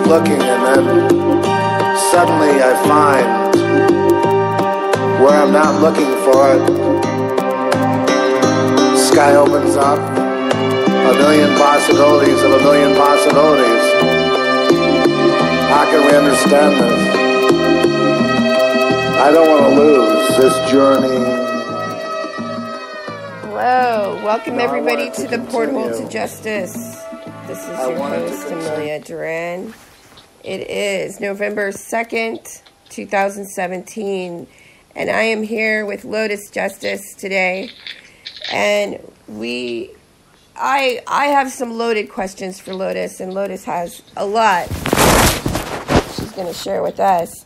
Looking, and then suddenly I find where I'm not looking for it. Sky opens up, a million possibilities of a million possibilities. How can we understand this? I don't want to lose this journey. Hello, welcome everybody to the Portal to Justice. This is your host, Amelia Duran. It is November 2nd, 2017, and I am here with Lotus Justice today, and I have some loaded questions for Lotus, and Lotus has a lot she's going to share with us.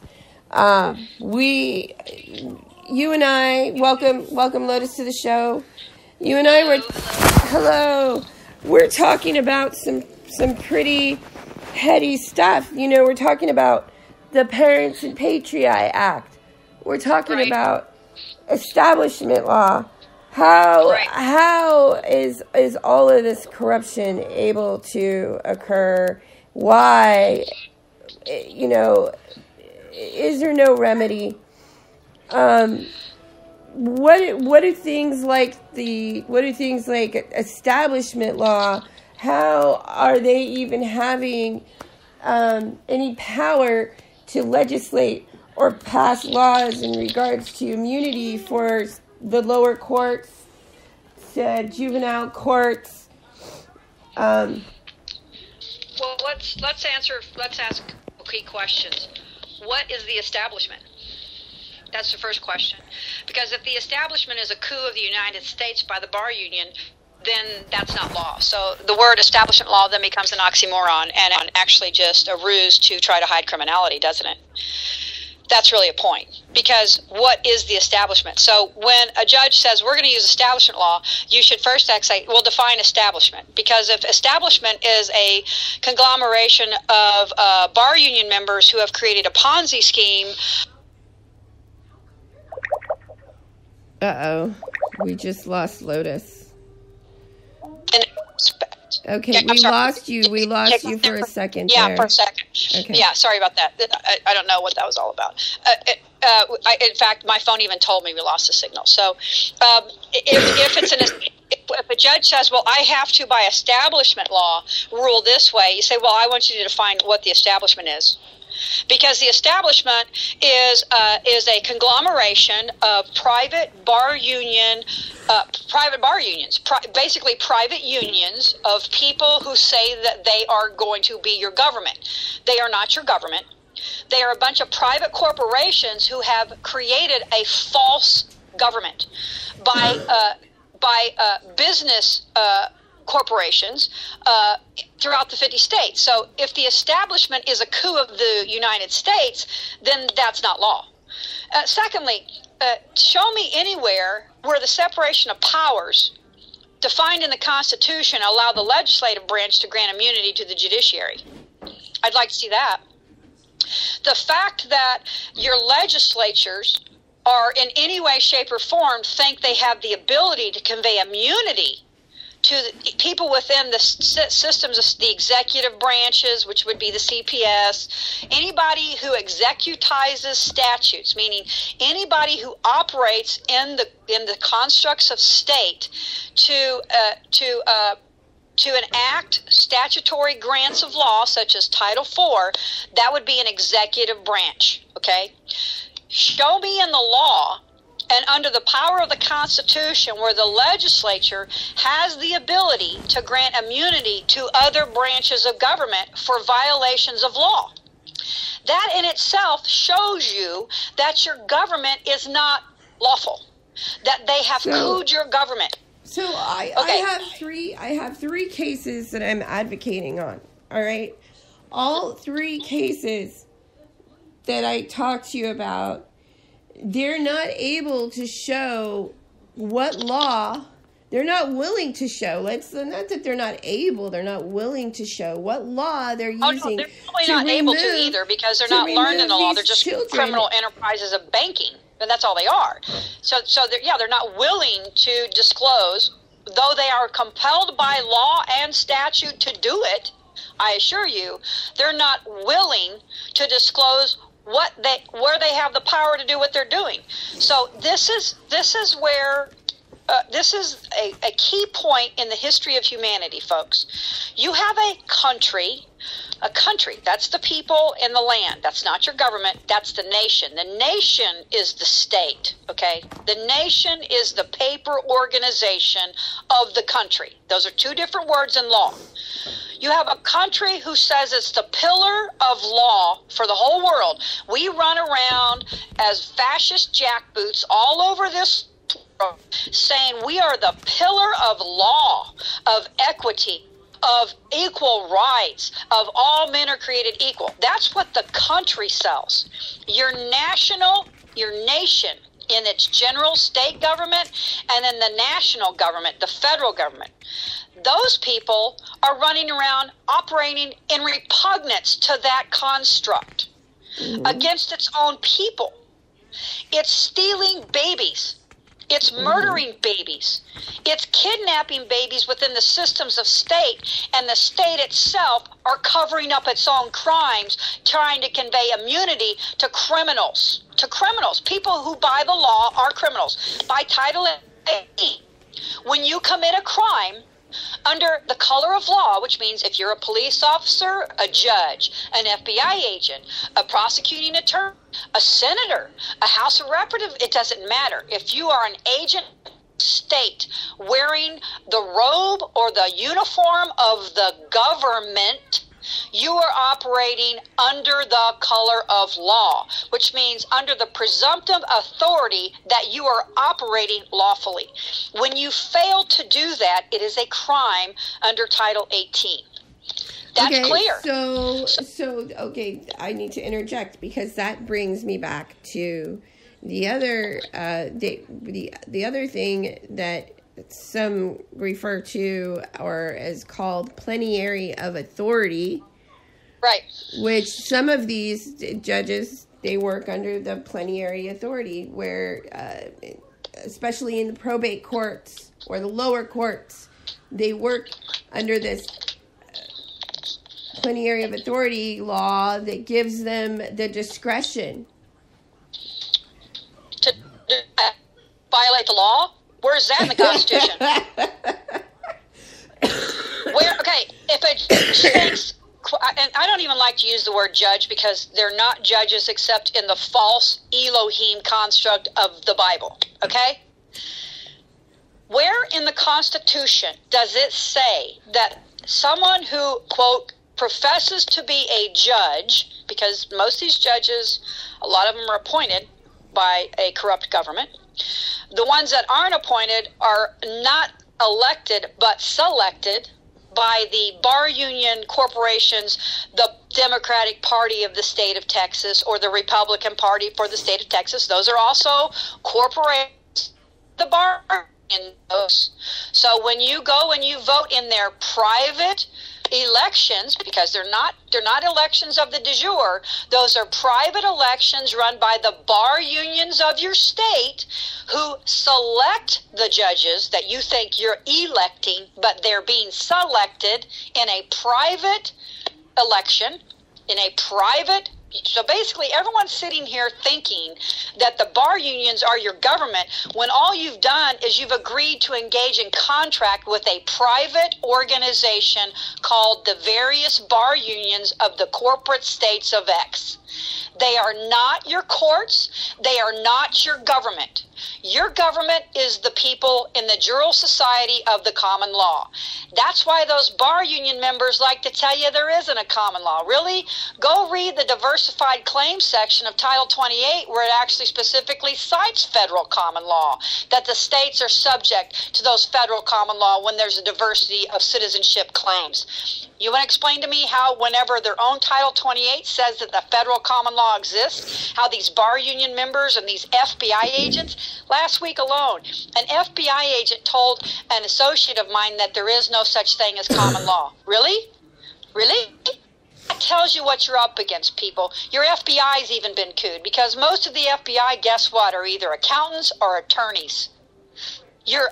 You and I, welcome Lotus to the show. You and I were, hello, we're talking about some pretty heady stuff. You know, we're talking about the Parents and Patriot Act. We're talking about establishment law. How is all of this corruption able to occur? Why, you know, is there no remedy? What do things like establishment law, how are they even having any power to legislate or pass laws in regards to immunity for the lower courts, juvenile courts? Well, let's ask key questions. What is the establishment? That's the first question. Because if the establishment is a coup of the United States by the bar union, then that's not law. So the word establishment law then becomes an oxymoron and actually just a ruse to try to hide criminality, doesn't it? That's really a point. Because what is the establishment? So when a judge says we're going to use establishment law, you should first say, well, define establishment. Because if establishment is a conglomeration of bar union members who have created a Ponzi scheme. Uh-oh. We just lost Lotus. Okay, yeah, we lost you for a second. Yeah, there. for a second. Okay. Yeah, sorry about that. I don't know what that was all about. In fact, my phone even told me we lost the signal. So, if a judge says, "Well, I have to, by establishment law, rule this way," you say, "Well, I want you to define what the establishment is." Because the establishment is a conglomeration of private bar unions, basically private unions of people who say that they are going to be your government. They are not your government. They are a bunch of private corporations who have created a false government by business corporations throughout the 50 states. So if the establishment is a coup of the United States, then that's not law. Secondly, show me anywhere where the separation of powers defined in the Constitution allow the legislative branch to grant immunity to the judiciary. I'd like to see that. The fact that your legislatures are in any way, shape, or form think they have the ability to convey immunity to the people within the systems of the executive branches, which would be the CPS, anybody who executizes statutes, meaning anybody who operates in the constructs of state to enact statutory grants of law, such as Title IV, that would be an executive branch, okay? Show me in the law and under the power of the Constitution where the legislature has the ability to grant immunity to other branches of government for violations of law. That in itself shows you that your government is not lawful, that they have cooed your government. So I have three cases that I'm advocating on. All right. All three cases that I talked to you about, they're not able to show what law. They're not willing to show. Not that they're not able. They're not willing to show what law they're using. No, they're probably not able to either because they're not learning the law. They're just criminal enterprises of banking. And that's all they are. So they're not willing to disclose, though they are compelled by law and statute to do it. I assure you, they're not willing to disclose where they have the power to do what they're doing. So this is where this is a key point in the history of humanity, folks. You have a country, that's the people in the land. That's not your government. That's the nation. The nation is the state, okay? The nation is the paper organization of the country. Those are two different words in law. You have a country who says it's the pillar of law for the whole world. We run around as fascist jackboots all over this world saying we are the pillar of law, of equity, of equal rights, of all men are created equal. That's what the country sells. Your nation in its general state government and then the national government, the federal government. Those people are running around operating in repugnance to that construct against its own people. It's stealing babies. It's murdering babies. It's kidnapping babies within the systems of state, and the state itself are covering up its own crimes, trying to convey immunity to criminals. People who by the law are criminals. By Title 18, when you commit a crime under the color of law, which means if you're a police officer, a judge, an FBI agent, a prosecuting attorney, a senator, a House of Representatives, it doesn't matter. If you are an agent of the state wearing the robe or the uniform of the government, you are operating under the color of law, which means under the presumptive authority that you are operating lawfully. When you fail to do that, it is a crime under Title 18. That's clear. So okay, I need to interject because that brings me back to the other the other thing that some refer to or is called plenary of authority. Right. Which some of these judges, they work under the plenary authority where, especially in the probate courts or the lower courts, they work under this plenary of authority law that gives them the discretion to violate the law. Where's that in the Constitution? If a judge thinks, and I don't even like to use the word judge because they're not judges except in the false Elohim construct of the Bible, okay? Where in the Constitution does it say that someone who, quote, professes to be a judge, because most of these judges, a lot of them are appointed by a corrupt government. The ones that aren't appointed are not elected but selected by the bar union corporations, the Democratic Party of the state of Texas or the Republican Party for the state of Texas. Those are also corporations. The bar those. So when you go and you vote in their private elections, because they're not elections of the de jure, those are private elections run by the bar unions of your state, who select the judges that you think you're electing, but they're being selected in a private election, in a private. So basically, everyone's sitting here thinking that the bar unions are your government, when all you've done is you've agreed to engage in contract with a private organization called the various bar unions of the corporate states of X. They are not your courts. They are not your government. Your government is the people in the jural society of the common law. That's why those bar union members like to tell you there isn't a common law. Really? Go read the diversified claims section of Title 28, where it actually specifically cites federal common law, that the states are subject to those federal common law when there's a diversity of citizenship claims. You want to explain to me how, whenever their own Title 28 says that the federal common law exists, how these bar union members and these FBI agents, last week alone, an FBI agent told an associate of mine that there is no such thing as common law. Really? Really? That tells you what you're up against, people. Your FBI's even been cooed, because most of the FBI, guess what, are either accountants or attorneys. Your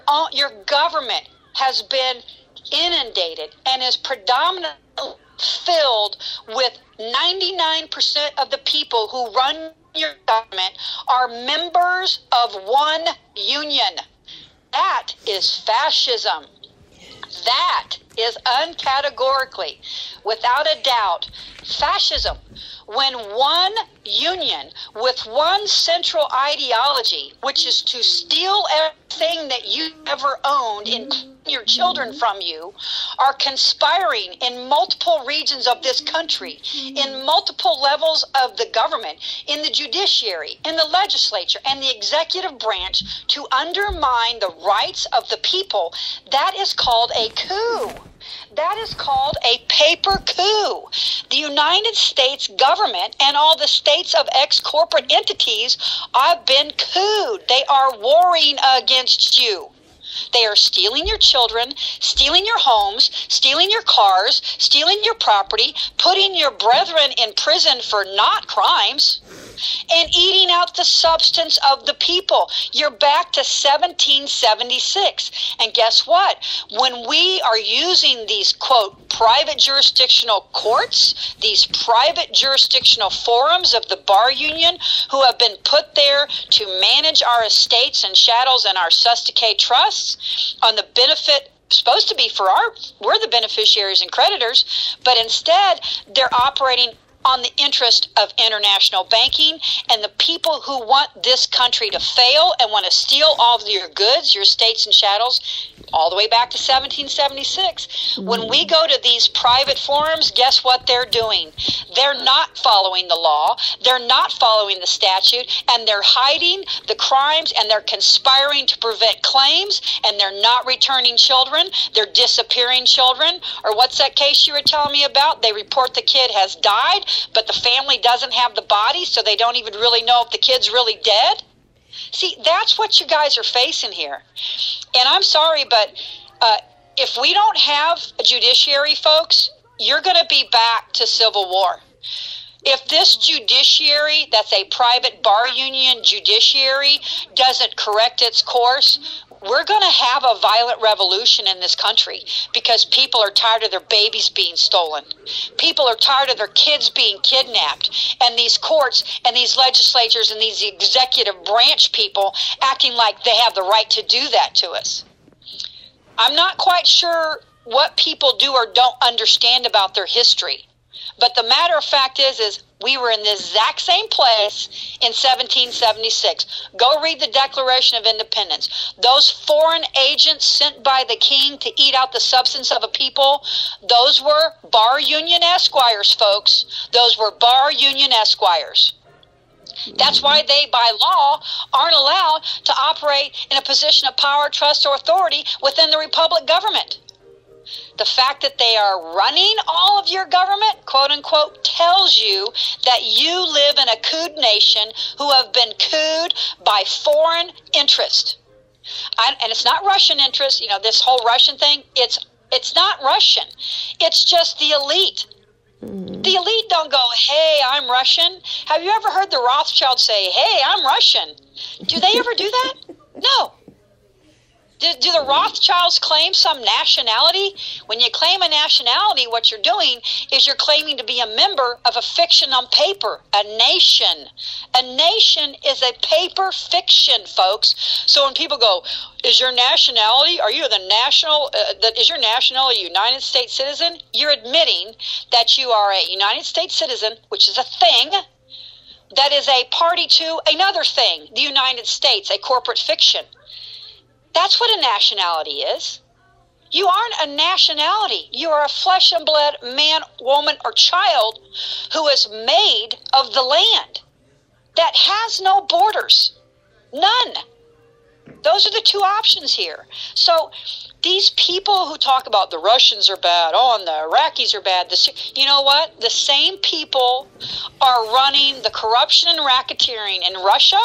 government has been inundated and is predominantly filled with 99% of the people who run your government are members of one union. That is fascism. That is uncategorically, without a doubt, fascism. When one union with one central ideology, which is to steal everything that you ever owned, including your children from you, are conspiring in multiple regions of this country, in multiple levels of the government, in the judiciary, in the legislature, and the executive branch, to undermine the rights of the people, that is called a coup. That is called a paper coup. The United States government and all the states of ex-corporate entities have been couped. They are warring against you. They are stealing your children, stealing your homes, stealing your cars, stealing your property, putting your brethren in prison for not crimes, and eating out the substance of the people. You're back to 1776. And guess what? When we are using these, quote, private jurisdictional courts, these private jurisdictional forums of the bar union, who have been put there to manage our estates and chattels and our sus decay trusts on the benefit, supposed to be for we're the beneficiaries and creditors, but instead they're operating on the interest of international banking and the people who want this country to fail and want to steal all of your goods, your estates and chattels, all the way back to 1776. When we go to these private forums, guess what they're doing? They're not following the law, they're not following the statute, and they're hiding the crimes, and they're conspiring to prevent claims, and they're not returning children, they're disappearing children. Or what's that case you were telling me about? They report the kid has died, but the family doesn't have the body, so they don't even really know if the kid's really dead. See, that's what you guys are facing here. And I'm sorry, but if we don't have a judiciary, folks, you're going to be back to civil war. If this judiciary, that's a private bar union judiciary, doesn't correct its course, we're going to have a violent revolution in this country, because people are tired of their babies being stolen. People are tired of their kids being kidnapped. And these courts and these legislatures and these executive branch people acting like they have the right to do that to us. I'm not quite sure what people do or don't understand about their history. But the matter of fact is we were in the exact same place in 1776. Go read the Declaration of Independence. Those foreign agents sent by the king to eat out the substance of a people, those were bar union esquires, folks. Those were bar union esquires. That's why they, by law, aren't allowed to operate in a position of power, trust, or authority within the republic government. The fact that they are running all of your government, quote unquote, tells you that you live in a cooed nation who have been cooed by foreign interest. And it's not Russian interest, this whole Russian thing. It's not Russian. It's just the elite. The elite don't go, hey, I'm Russian. Have you ever heard the Rothschilds say, hey, I'm Russian? Do they ever do that? No. Do the Rothschilds claim some nationality? When you claim a nationality, what you're doing is you're claiming to be a member of a fiction on paper, a nation. A nation is a paper fiction, folks. So when people go, is your nationality, are you the national, is your nationality a United States citizen? You're admitting that you are a United States citizen, which is a thing, that is a party to another thing, the United States, a corporate fiction. That's what a nationality is. You aren't a nationality. You are a flesh and blood man, woman, or child who is made of the land that has no borders. None. Those are the two options here. So these people who talk about the Russians are bad, and the Iraqis are bad, you know what? The same people are running the corruption and racketeering in Russia,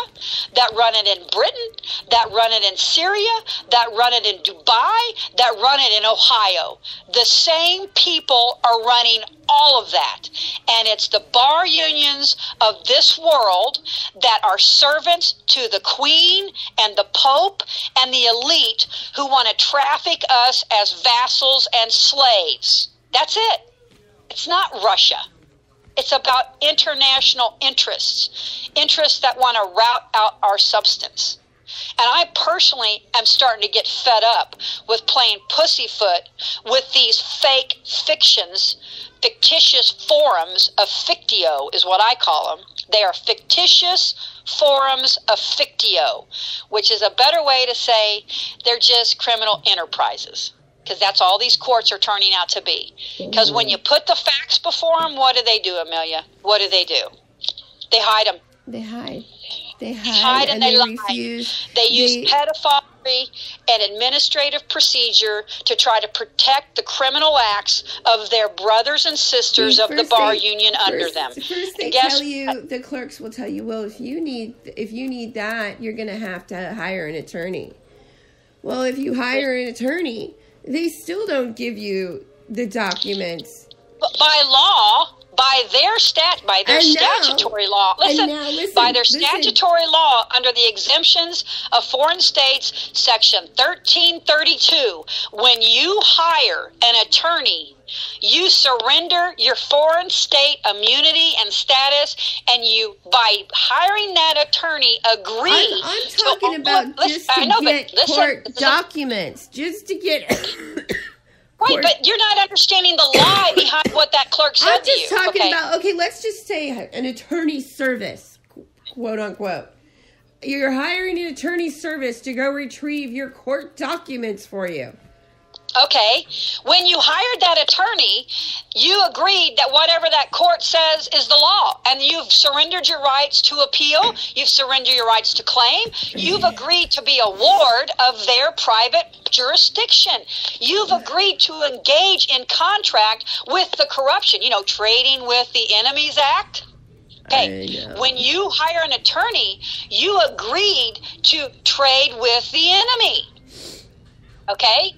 that run it in Britain, that run it in Syria, that run it in Dubai, that run it in Ohio. The same people are running all of that. And it's the bar unions of this world that are servants to the Queen and the Pope and the elite who want to traffic us as vassals and slaves. That's it. It's not Russia. It's about international interests that want to rout out our substance. And I personally am starting to get fed up with playing pussyfoot with these fake fictions, fictitious forums of fictio is what I call them. They are fictitious forums of fictio, which is a better way to say they're just criminal enterprises, because that's all these courts are turning out to be. Because when you put the facts before them, what do they do, Amelia? What do? They hide them. They hide and they refuse. They use pedophilia and administrative procedure to try to protect the criminal acts of their brothers and sisters of the bar union under them. First they tell you, the clerks will tell you, well, if you need that, you're going to have to hire an attorney. Well, if you hire an attorney, they still don't give you the documents. But by law, by their statutory law, by their statutory law under the exemptions of foreign states, section 1332, when you hire an attorney, you surrender your foreign state immunity and status, and you, by hiring that attorney, agree. I'm talking about just to get court documents, just to get. Right, but you're not understanding the lie behind what that clerk said to you. I'm just talking about, let's just say an attorney service, quote unquote. You're hiring an attorney service to go retrieve your court documents for you. Okay, when you hired that attorney, you agreed that whatever that court says is the law, and you've surrendered your rights to appeal, you've surrendered your rights to claim, you've agreed to be a ward of their private jurisdiction. You've agreed to engage in contract with the corruption, trading with the Enemies Act. Okay, when you hire an attorney, you agreed to trade with the enemy. Okay?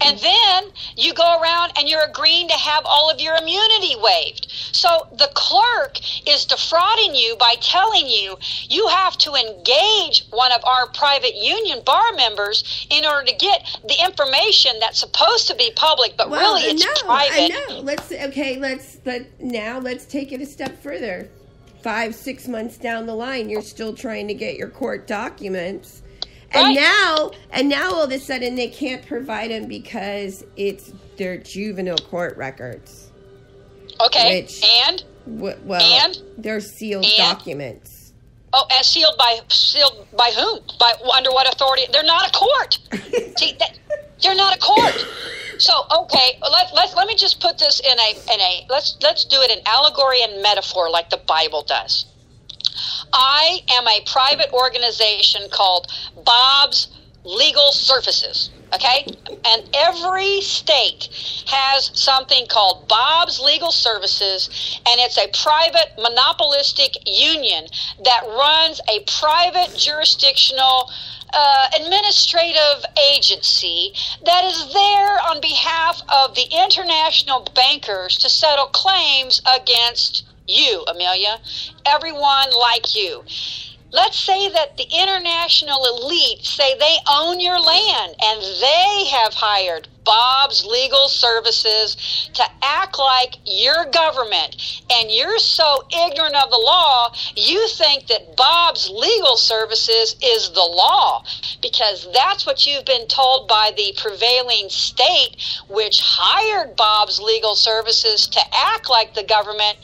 And then you go around and you're agreeing to have all of your immunity waived. So the clerk is defrauding you by telling you you have to engage one of our private union bar members in order to get the information that's supposed to be public, but really it's private. I know. Let's take it a step further. 5-6 months down the line, you're still trying to get your court documents. And now all of a sudden they can't provide them because it's their juvenile court records. Okay, and they're sealed documents. Oh, and sealed by whom? Under what authority? They're not a court. See, they're not a court. So okay, let me just put this in a let's do it in allegory and metaphor like the Bible does. I am a private organization called Bob's Legal Services, okay? And every state has something called Bob's Legal Services, and it's a private monopolistic union that runs a private jurisdictional administrative agency that is there on behalf of the international bankers to settle claims against you, Amelia, everyone like you. Let's say that the international elite say they own your land and they have hired Bob's Legal Services to act like your government, and you're so ignorant of the law, you think that Bob's Legal Services is the law, because that's what you've been told by the prevailing state, which hired Bob's Legal Services to act like the government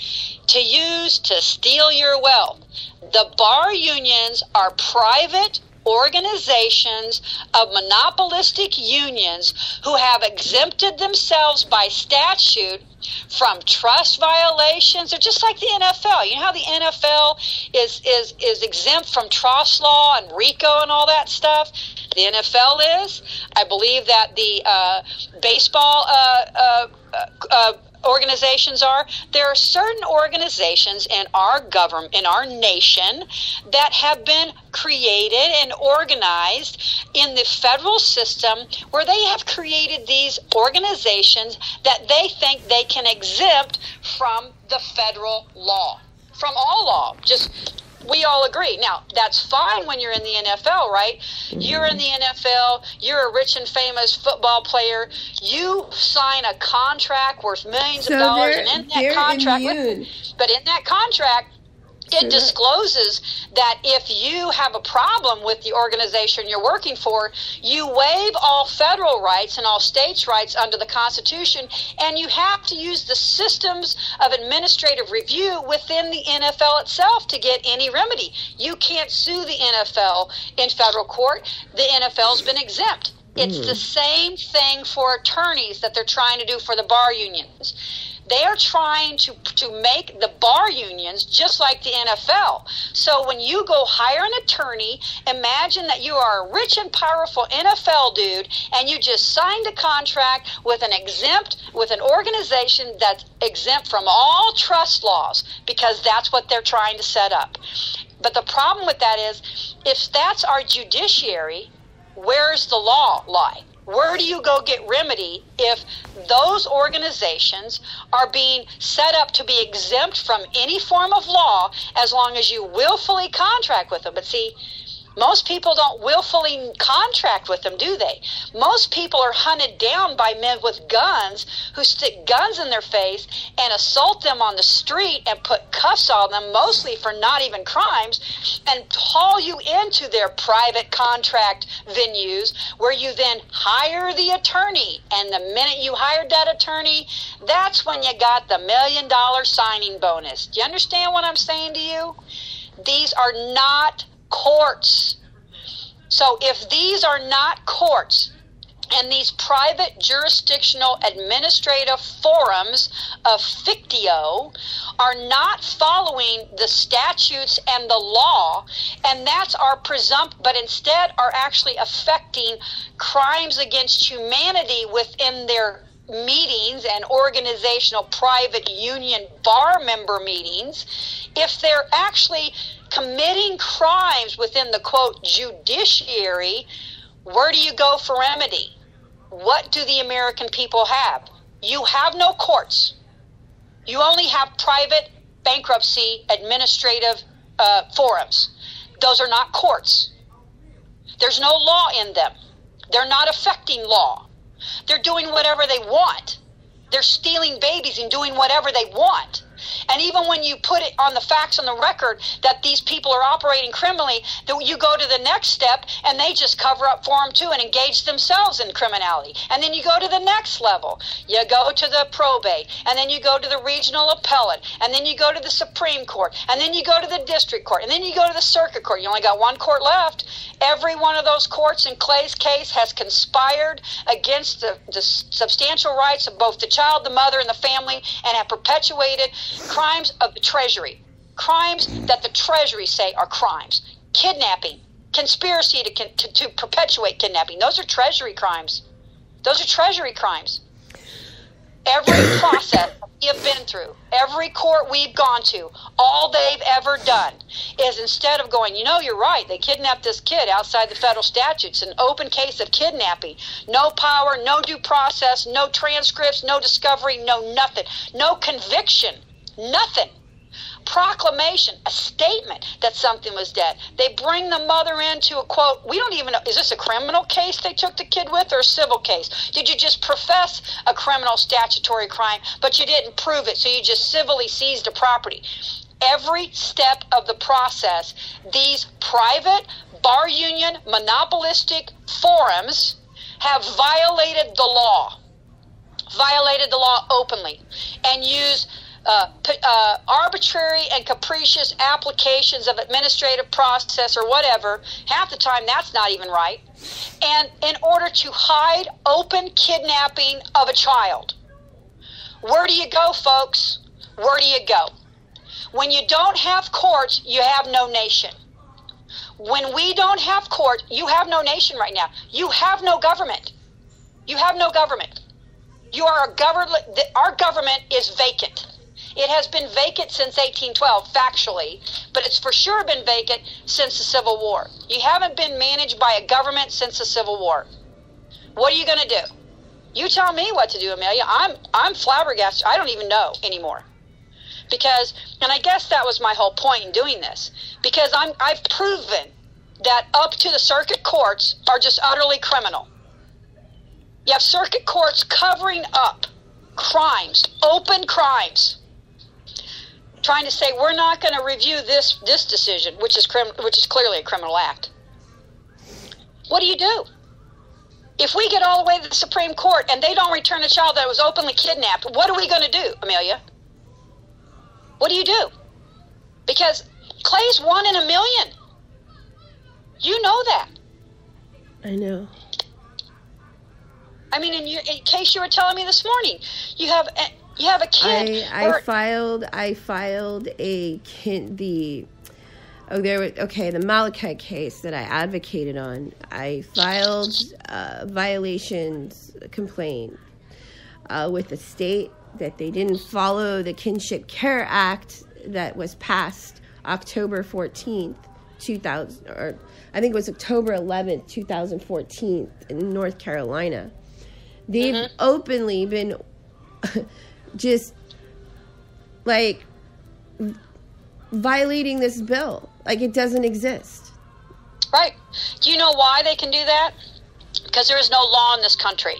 to use to steal your wealth. The bar unions are private organizations of monopolistic unions who have exempted themselves by statute from trust violations. They're just like the NFL. You know how the NFL is exempt from trust law and RICO and all that stuff? The NFL is. I believe that the baseball organizations are. There are certain organizations in our government, in our nation, that have been created and organized in the federal system, where they have created these organizations that they think they can exempt from the federal law, from all law. Just, we all agree. Now, that's fine when you're in the NFL, right? You're in the NFL, you're a rich and famous football player, you sign a contract worth millions of dollars, and in that contract, but in that contract, it discloses that if you have a problem with the organization you're working for, you waive all federal rights and all states' rights under the Constitution, and you have to use the systems of administrative review within the NFL itself to get any remedy. You can't sue the NFL in federal court. The NFL's been exempt. It's the same thing for attorneys that they're trying to do for the bar unions. They are trying to make the bar unions just like the NFL. So when you go hire an attorney, imagine that you are a rich and powerful NFL dude, and you just signed a contract with an organization that's exempt from all trust laws, because that's what they're trying to set up. But the problem with that is, if that's our judiciary, where's the law lie? Where do you go get remedy if those organizations are being set up to be exempt from any form of law as long as you willfully contract with them? But see, most people don't willfully contract with them, do they? Most people are hunted down by men with guns who stick guns in their face and assault them on the street and put cuffs on them, mostly for not even crimes, and haul you into their private contract venues, where you then hire the attorney. And the minute you hired that attorney, that's when you got the $1 million signing bonus. Do you understand what I'm saying to you? These are not courts. So if these are not courts, and these private jurisdictional administrative forums of fictio are not following the statutes and the law, and that's our but instead are actually affecting crimes against humanity within their meetings and organizational private union bar member meetings, if they're actually committing crimes within the, quote, judiciary, where do you go for remedy? What do the American people have? You have no courts. You only have private bankruptcy administrative forums. Those are not courts. There's no law in them. They're not affecting law. They're doing whatever they want. They're stealing babies and doing whatever they want. And even when you put it on the facts on the record that these people are operating criminally, that you go to the next step and they just cover up for them too and engage themselves in criminality. And then you go to the next level. You go to the probate, and then you go to the regional appellate, and then you go to the Supreme Court, and then you go to the district court, and then you go to the circuit court. You only got one court left. Every one of those courts in Clay's case has conspired against the substantial rights of both the child, the mother, and the family, and have perpetuated crimes of the Treasury. Crimes that the Treasury say are crimes. Kidnapping. Conspiracy to perpetuate kidnapping. Those are Treasury crimes. Those are Treasury crimes. every process we have been through, every court we've gone to, all they've ever done is, instead of going, you're right, they kidnapped this kid outside the federal statutes, an open case of kidnapping, no power, no due process, no transcripts, no discovery, no nothing, no conviction, nothing. Proclamation, a statement that something was dead. They bring the mother into a quote, we don't even know, is this a criminal case they took the kid with or a civil case? Did you just profess a criminal statutory crime, but you didn't prove it, so you just civilly seized a property? Every step of the process, these private, bar union, monopolistic forums have violated the law openly, and use arbitrary and capricious applications of administrative process or whatever. Half the time that's not even right. And in order to hide open kidnapping of a child. Where do you go, folks? Where do you go? When you don't have courts, you have no nation. When we don't have court, you have no nation right now. You have no government. You have no government. You are a government. Our government is vacant. It has been vacant since 1812, factually, but it's for sure been vacant since the Civil War. You haven't been managed by a government since the Civil War. What are you going to do? You tell me what to do, Amelia. I'm flabbergasted. I don't even know anymore. Because, and I guess that was my whole point in doing this, because I've proven that up to the circuit courts are just utterly criminal. You have circuit courts covering up crimes, open crimes, trying to say we're not going to review this decision, which is clearly a criminal act. What do? If we get all the way to the Supreme Court and they don't return a child that was openly kidnapped, what are we going to do, Amelia? What do? Because Clay's 1 in a million. You know that. I know. I mean, in case you were telling me this morning, you have a kid. I filed the Malachite case that I advocated on. I filed a violations complaint with the state that they didn't follow the Kinship Care Act that was passed October 14th, 2000, or I think it was October 11th, 2014 in North Carolina. They've openly been just like violating this bill like it doesn't exist. Right. Do you know why they can do that? Because there is no law in this country.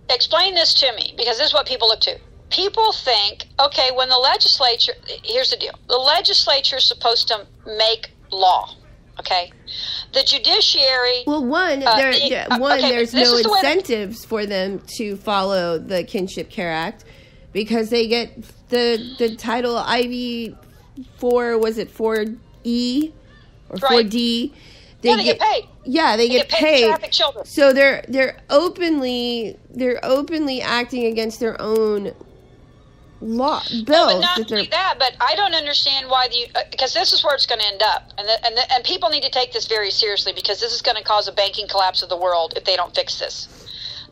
Explain this to me, because this is what people look to. People think, okay, when the legislature, here's the deal. The legislature is supposed to make law. Okay, the judiciary. Well, there's no incentives for them to follow the Kinship Care Act because they get the title IV 4. Was it 4E or 4D? They get paid. Yeah, they get paid. To traffic children. So they're openly acting against their own law bills. Well, but not only that, but I don't understand why because this is where it's going to end up, and people need to take this very seriously, because this is going to cause a banking collapse of the world if they don't fix this.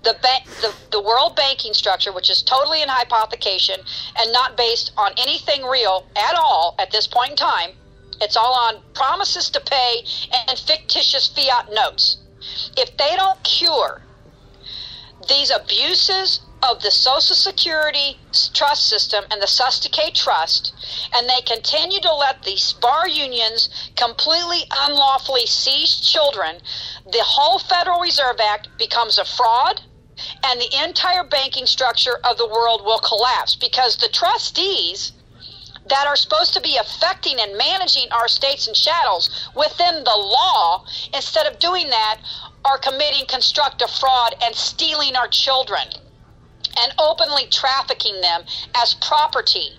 The world banking structure, which is totally in hypothecation and not based on anything real at all at this point in time, it's all on promises to pay and fictitious fiat notes. If they don't cure these abuses of the Social Security trust system and the Susticate Trust, and they continue to let these bar unions completely unlawfully seize children, the whole Federal Reserve Act becomes a fraud, and the entire banking structure of the world will collapse, because the trustees that are supposed to be affecting and managing our states and chattels within the law, instead of doing that, are committing constructive fraud and stealing our children and openly trafficking them as property,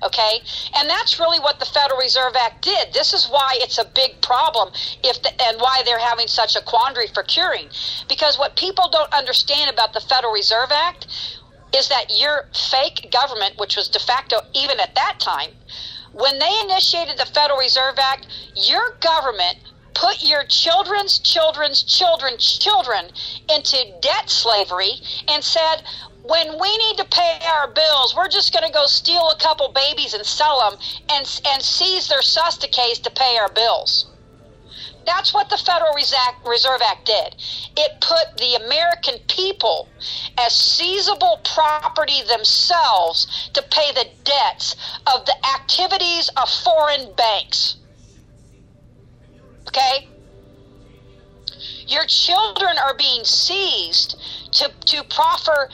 okay? And that's really what the Federal Reserve Act did. This is why it's a big problem and why they're having such a quandary for curing. Because what people don't understand about the Federal Reserve Act is that your fake government, which was de facto even at that time, when they initiated the Federal Reserve Act, your government put your children's into debt slavery and said, when we need to pay our bills, we're just going to go steal a couple babies and sell them and seize their sustenance to pay our bills. That's what the Federal Reserve Act did. It put the American people as seizable property themselves to pay the debts of the activities of foreign banks. Okay? Your children are being seized to proffer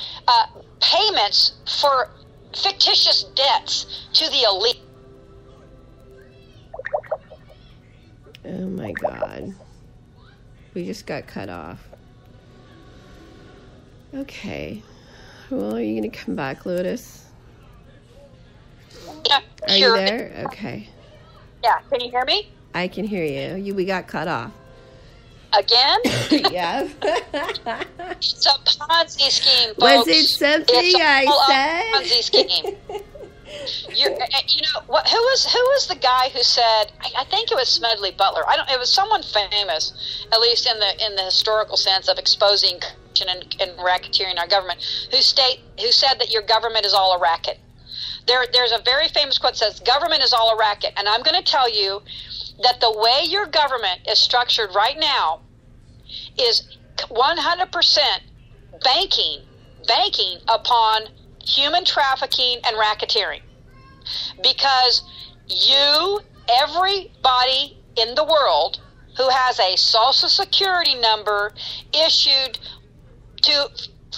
payments for fictitious debts to the elite. Oh my God. We just got cut off. Okay. Well, are you going to come back, Lotus? Yeah, are sure. you there? Okay. Yeah, can you hear me? I can hear you. We got cut off. Again? Yeah. It's a Ponzi scheme, folks. Was it something I said? Ponzi scheme. You know what? Who was the guy who said? I think it was Smedley Butler. It was someone famous, at least in the historical sense of exposing corruption and racketeering in our government. Who said that your government is all a racket? There's a very famous quote that says, "Government is all a racket," and I'm going to tell you that the way your government is structured right now is 100% banking upon human trafficking and racketeering. Because everybody in the world who has a Social Security number issued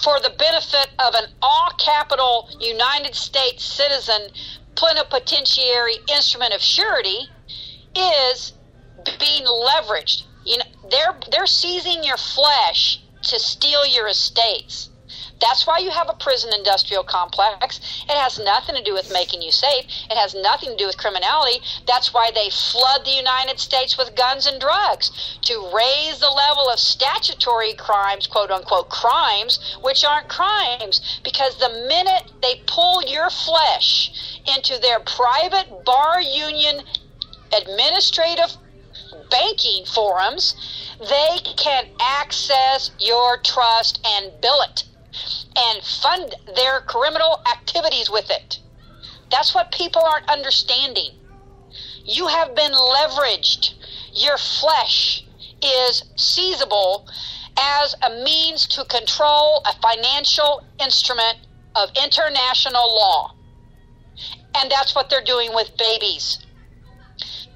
for the benefit of an all-capital United States citizen plenipotentiary instrument of surety is being leveraged. You know, they're seizing your flesh to steal your estates. That's why you have a prison industrial complex. It has nothing to do with making you safe. It has nothing to do with criminality. That's why they flood the United States with guns and drugs, to raise the level of statutory crimes, quote unquote crimes, which aren't crimes, because the minute they pull your flesh into their private bar union administrative banking forums, they can access your trust and bill it and fund their criminal activities with it. That's what people aren't understanding. You have been leveraged. Your flesh is seizable as a means to control a financial instrument of international law. And that's what they're doing with babies.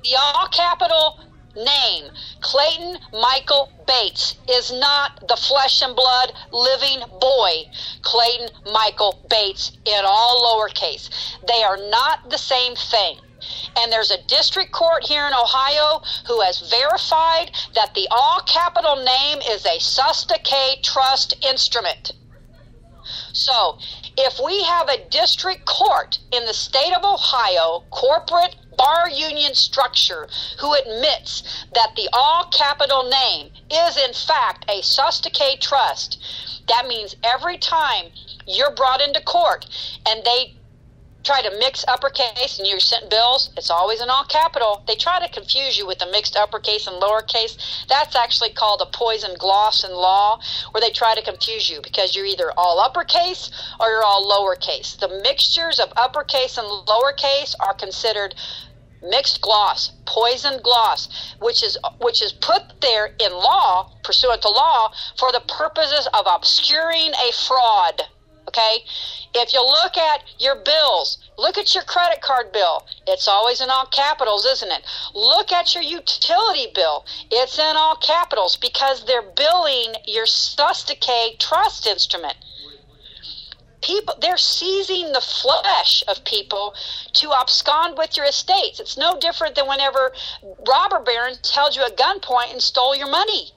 The all-capital name, Clayton Michael Bates, is not the flesh and blood living boy, Clayton Michael Bates, in all lowercase. They are not the same thing. And there's a district court here in Ohio who has verified that the all-capital name is a Sustacay trust instrument. So, if we have a district court in the state of Ohio, corporate bar union structure, who admits that the all-capital name is in fact a Sustacay trust, that means every time you're brought into court and they try to mix uppercase and you're sent bills, it's always in all capital. They try to confuse you with the mixed uppercase and lowercase. That's actually called a poison gloss in law, where they try to confuse you because you're either all uppercase or you're all lowercase. The mixtures of uppercase and lowercase are considered mixed gloss, poison gloss, which is put there in law, pursuant to law, for the purposes of obscuring a fraud. Okay? If you look at your bills, look at your credit card bill. It's always in all capitals, isn't it? Look at your utility bill. It's in all capitals because they're billing your Sustacay trust instrument. People, they're seizing the flesh of people to abscond with your estates. It's no different than whenever robber barons held you at gunpoint and stole your money.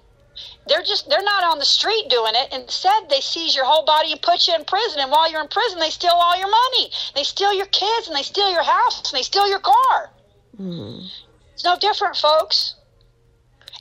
They're not on the street doing it. Instead, they seize your whole body and put you in prison. And while you're in prison, they steal all your money. They steal your kids, and they steal your house, and they steal your car. Mm. It's no different, folks.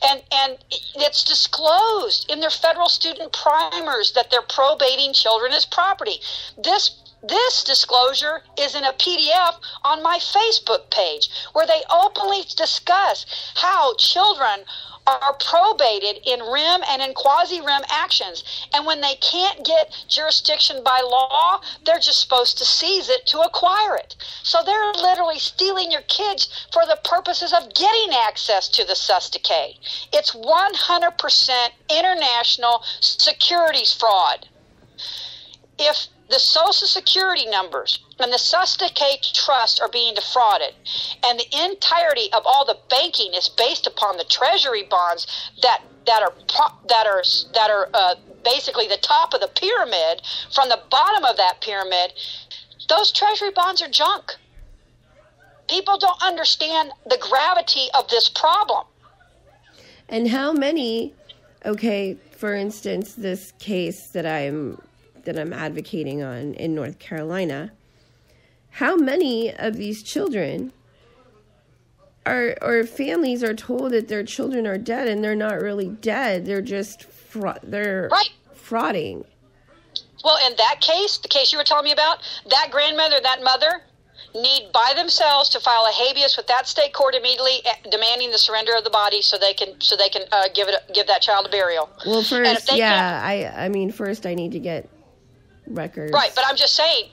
And it's disclosed in their federal student primers that they're probating children as property. This This disclosure is in a PDF on my Facebook page where they openly discuss how children are probated in REM and in quasi-REM actions. And when they can't get jurisdiction by law, they're just supposed to seize it to acquire it. So they're literally stealing your kids for the purposes of getting access to the sus decay. It's 100% international securities fraud. If the Social Security numbers and the sus decay trust are being defrauded, and the entirety of all the banking is based upon the treasury bonds that are basically the top of the pyramid. From the bottom of that pyramid, those treasury bonds are junk. People don't understand the gravity of this problem. And how many? Okay, for instance, this case that I'm advocating on in North Carolina, how many of these children or families are told that their children are dead, and they're not really dead, they're just frauding. Well, in that case, the case you were telling me about, that grandmother, that mother need by themselves to file a habeas with that state court immediately, demanding the surrender of the body so they can give that child a burial. Well, first, I mean, first I need to get records. Right, but I'm just saying,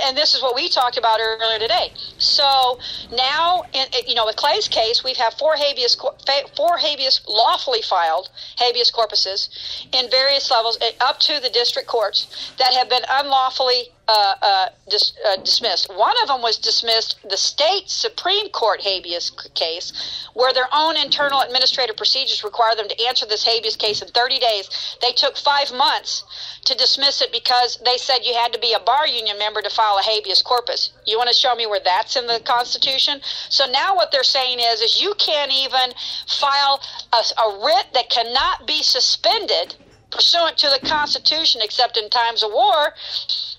and this is what we talked about earlier today. So now, with Clay's case, we've had four habeas lawfully filed habeas corpuses in various levels up to the district courts that have been unlawfully dismissed. One of them was dismissed, the state Supreme Court habeas case, where their own internal administrative procedures require them to answer this habeas case in 30 days. They took 5 months to dismiss it because they said you had to be a bar union member to file a habeas corpus. You want to show me where that's in the Constitution? So now what they're saying is you can't even file a writ that cannot be suspended pursuant to the Constitution except in times of war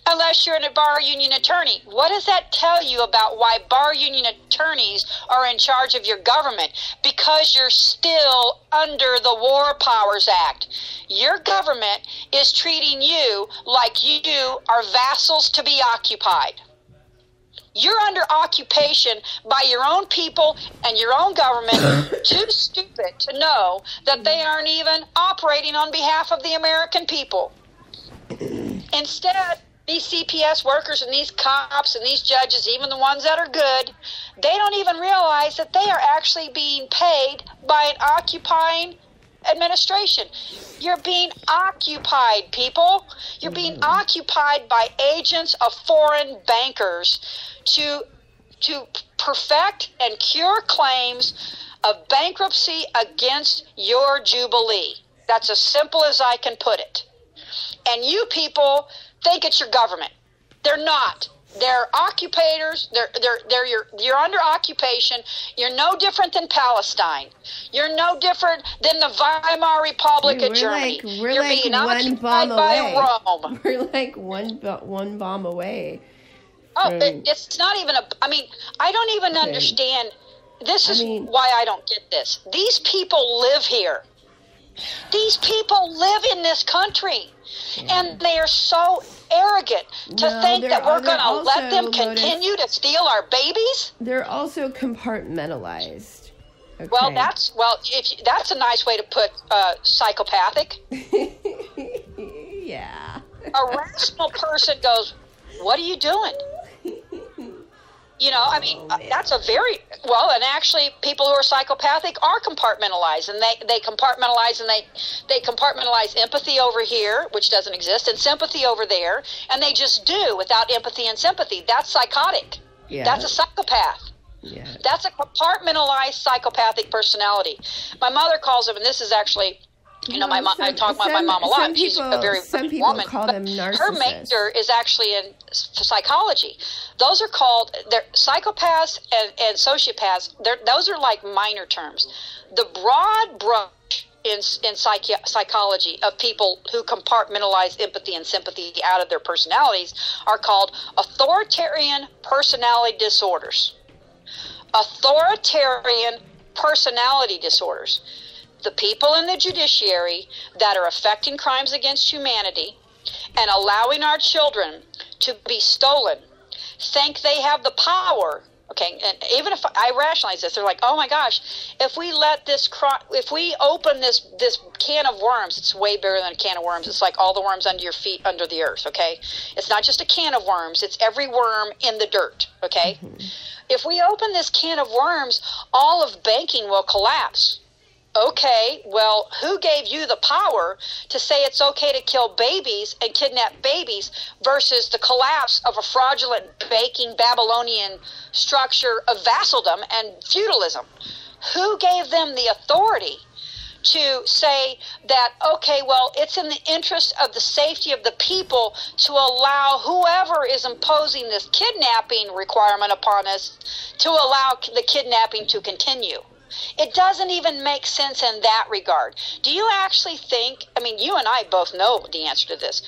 unless you're a bar union attorney. What does that tell you about why bar union attorneys are in charge of your government? Because you're still under the War Powers Act. Your government is treating you like you are vassals to be occupied. You're under occupation by your own people and your own government, too stupid to know that they aren't even operating on behalf of the American people. Instead, these CPS workers and these cops and these judges, even the ones that are good, they don't even realize that they are actually being paid by an occupying administration. You're being occupied, people. You're being occupied by agents of foreign bankers to perfect and cure claims of bankruptcy against your Jubilee. That's as simple as I can put it. And you people think it's your government. They're not. They're occupators. You're under occupation. You're no different than Palestine. You're no different than the Weimar Republic of Germany. We're like being one bomb away. Rome. We're like one bomb away. It's not even I don't even understand. This is why I don't get this. These people live here. These people live in this country. And they are so arrogant to think that we're going to let them continue to steal our babies. They're also compartmentalized. Okay. Well, that's a nice way to put psychopathic. Yeah. A rational person goes, "What are you doing?" That's a very and actually people who are psychopathic are compartmentalized, and they compartmentalize, and they compartmentalize empathy over here, which doesn't exist, and sympathy over there, and they just do without empathy and sympathy. That's psychotic. Yeah. That's a psychopath. Yeah. That's a compartmentalized psychopathic personality. My mother calls them, and this is actually, I talk about my mom a lot. She's a very woman. Call them narcissists. Her major is actually in psychology. Those are called psychopaths and sociopaths. Those are like minor terms. The broad brush in psychology of people who compartmentalize empathy and sympathy out of their personalities are called authoritarian personality disorders. Authoritarian personality disorders. The people in the judiciary that are affecting crimes against humanity and allowing our children to be stolen think they have the power. Okay, and even if I rationalize this, they're like, "Oh my gosh, if we open this can of worms, it's way bigger than a can of worms. It's like all the worms under your feet, under the earth. Okay, it's not just a can of worms; it's every worm in the dirt. Okay, if we open this can of worms, all of banking will collapse. Okay, well, who gave you the power to say it's okay to kill babies and kidnap babies versus the collapse of a fraudulent banking Babylonian structure of vassaldom and feudalism? Who gave them the authority to say that, okay, well, it's in the interest of the safety of the people to allow whoever is imposing this kidnapping requirement upon us to allow the kidnapping to continue? It doesn't even make sense in that regard. Do you actually think, I mean, you and I both know the answer to this,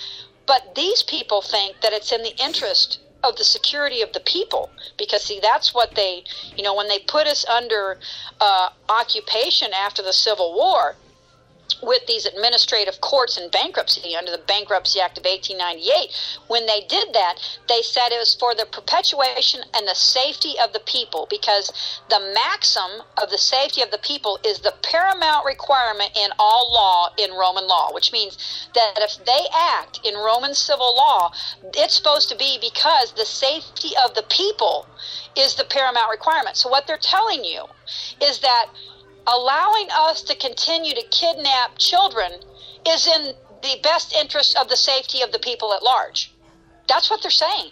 but these people think that it's in the interest of the security of the people, because see, that's what they, when they put us under occupation after the Civil War with these administrative courts and bankruptcy under the Bankruptcy Act of 1898, when they did that, they said it was for the perpetuation and the safety of the people, because the maxim of the safety of the people is the paramount requirement in all law, in Roman law, which means that if they act in Roman civil law, it's supposed to be because the safety of the people is the paramount requirement. So what they're telling you is that allowing us to continue to kidnap children is in the best interest of the safety of the people at large. That's what they're saying.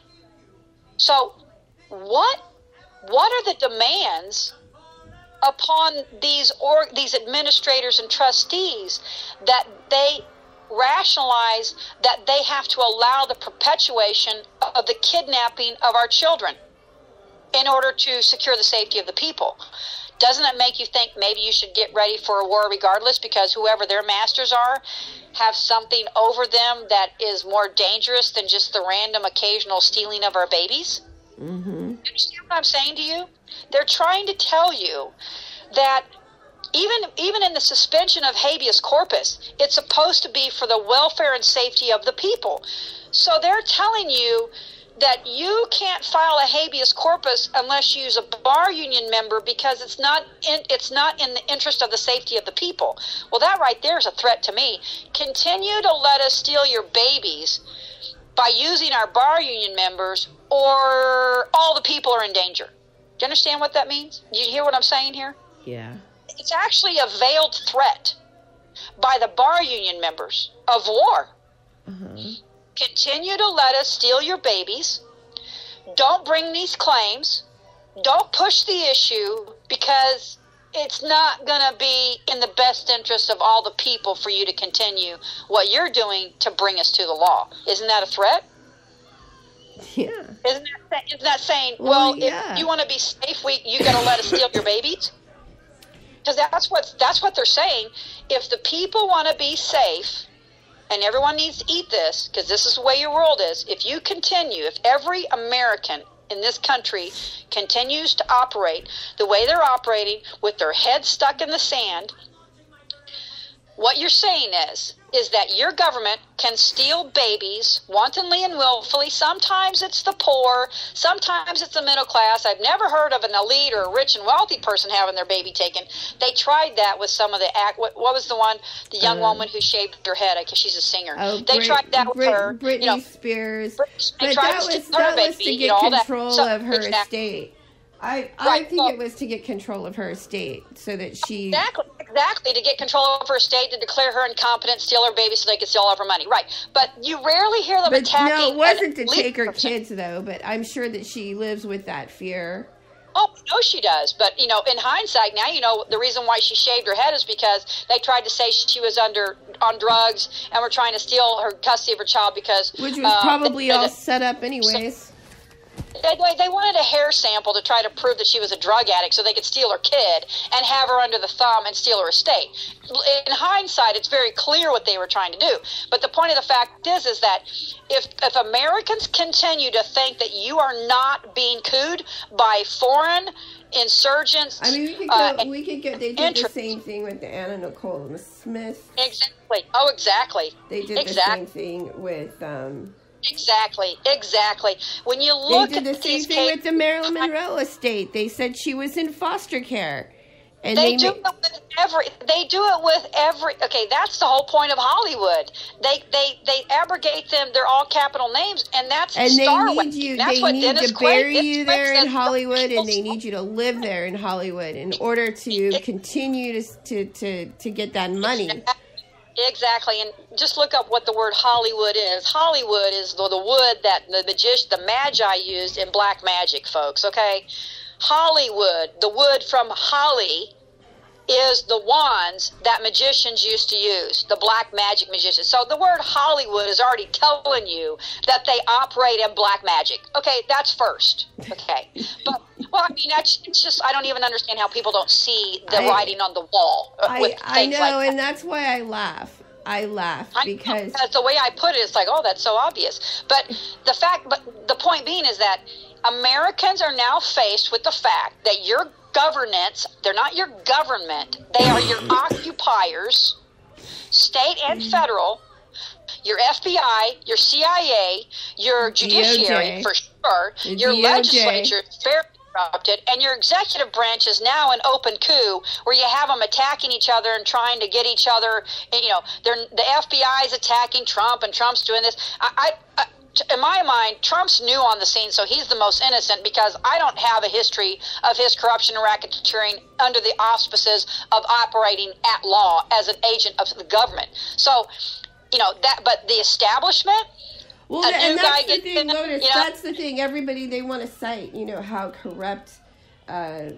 So what are the demands upon these administrators and trustees that they rationalize that they have to allow the perpetuation of the kidnapping of our children in order to secure the safety of the people? Doesn't it make you think maybe you should get ready for a war regardless, because whoever their masters are have something over them that is more dangerous than just the random occasional stealing of our babies? Mm-hmm. You understand what I'm saying to you? They're trying to tell you that even in the suspension of habeas corpus, it's supposed to be for the welfare and safety of the people. So they're telling you that you can't file a habeas corpus unless you use a bar union member because it's not in the interest of the safety of the people. Well, that right there is a threat to me. Continue to let us steal your babies by using our bar union members, or all the people are in danger. Do you understand what that means? Do you hear what I'm saying here? Yeah. It's actually a veiled threat by the bar union members of war. Uh-huh. Continue to let us steal your babies. Don't bring these claims. Don't push the issue, because it's not going to be in the best interest of all the people for you to continue what you're doing to bring us to the law. Isn't that a threat? Yeah. Isn't that saying, well, yeah, if you want to be safe, you got to let us steal your babies? Because that's what they're saying. If the people want to be safe, and everyone needs to eat this, because this is the way your world is. If every American in this country continues to operate the way they're operating, with their heads stuck in the sand, what you're saying is that your government can steal babies wantonly and willfully. Sometimes it's the poor, sometimes it's the middle class. I've never heard of an elite or a rich and wealthy person having their baby taken. They tried that with some of the what was the one, the young woman who shaved her head? I guess she's a singer. They tried that with her. Britney Spears. But that was to get control of her estate. I think it was to get control of her estate, so that she... Exactly, to get control of her estate, to declare her incompetent, steal her baby so they could steal all of her money. Right, but you rarely hear them attacking... No, it wasn't to take her kids, though, but I'm sure that she lives with that fear. Oh, no, she does. But, in hindsight, now the reason why she shaved her head is because they tried to say she was on drugs and were trying to steal her custody of her child because... Which was probably all set up anyways. They wanted a hair sample to try to prove that she was a drug addict so they could steal her kid and have her under the thumb and steal her estate. In hindsight, it's very clear what they were trying to do. But the point of the fact is that if Americans continue to think that you are not being cooed by foreign insurgents... I mean, we could go, they did the same thing with the Anna Nicole Smith. Exactly. Oh, exactly. They did the same thing with... Exactly. When you look at the same thing with the Marilyn Monroe estate, they said she was in foster care. And they do it with every. Okay, that's the whole point of Hollywood. They abrogate them. They're all capital names, and that's and Star they need you. They need to bury you there in Hollywood, and they need you to live there in Hollywood in order to continue to get that money. Exactly, and just look up what the word Hollywood is. Hollywood is the wood that the Magi used in black magic, folks. Okay, Hollywood, the wood from holly, is the wands that magicians used to use, the black magic magicians. So the word Hollywood is already telling you that they operate in black magic. Okay, that's first. Okay, but well, I mean, it's just I don't even understand how people don't see the writing on the wall. I know, like and that's why I laugh. I laugh because that's the way I put it. It's like, oh, that's so obvious. But the point being is that Americans are now faced with the fact that your governance, they're not your government, they are your occupiers, state and federal, your FBI, your CIA, your judiciary, for sure, your legislature is very corrupted, and your executive branch is now an open coup where you have them attacking each other and trying to get each other, and, the FBI is attacking Trump, and Trump's doing this. In my mind, Trump's new on the scene, so he's the most innocent because I don't have a history of his corruption and racketeering under the auspices of operating at law as an agent of the government. So, but the establishment, well, and that's the thing, Lotus, that's the thing. Everybody, they want to cite, how corrupt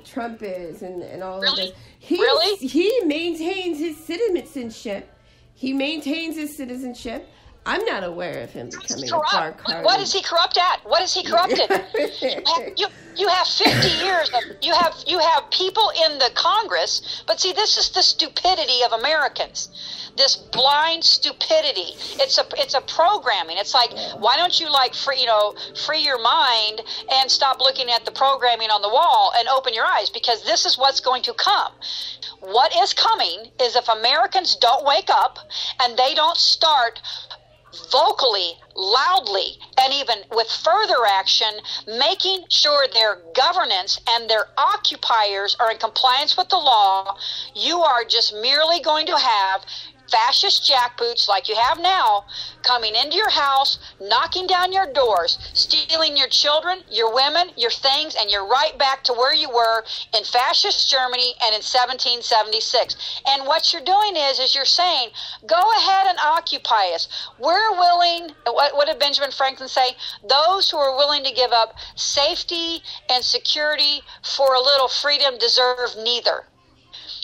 Trump is and all of this. He maintains his citizenship. I'm not aware of him becoming a bar card. What is he corrupt at? What is he corrupted? You have 50 years. You have people in the Congress. But see, this is the stupidity of Americans. This blind stupidity. It's a programming. It's like, why don't you free your mind and stop looking at the programming on the wall and open your eyes, because this is what's going to come. What is coming is if Americans don't wake up and they don't start vocally, loudly, and even with further action, making sure their governance and their occupiers are in compliance with the law, you are just merely going to have fascist jackboots like you have now coming into your house, knocking down your doors, stealing your children, your women, your things, and you're right back to where you were in fascist Germany and in 1776. And what you're doing is you're saying, go ahead and occupy us. We're willing, what did Benjamin Franklin say? Those who are willing to give up safety and security for a little freedom deserve neither.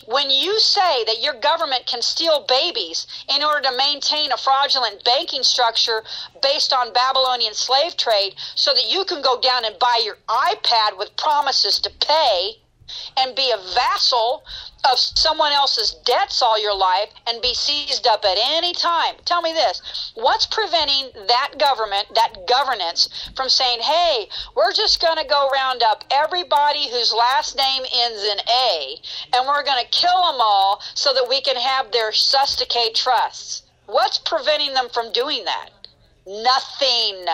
When you say that your government can steal babies in order to maintain a fraudulent banking structure based on Babylonian slave trade so that you can go down and buy your iPad with promises to pay and be a vassal of someone else's debts all your life and be seized up at any time. Tell me this, what's preventing that government, that governance, from saying, hey, we're just going to go round up everybody whose last name ends in A, and we're going to kill them all so that we can have their susticate trusts? What's preventing them from doing that? Nothing.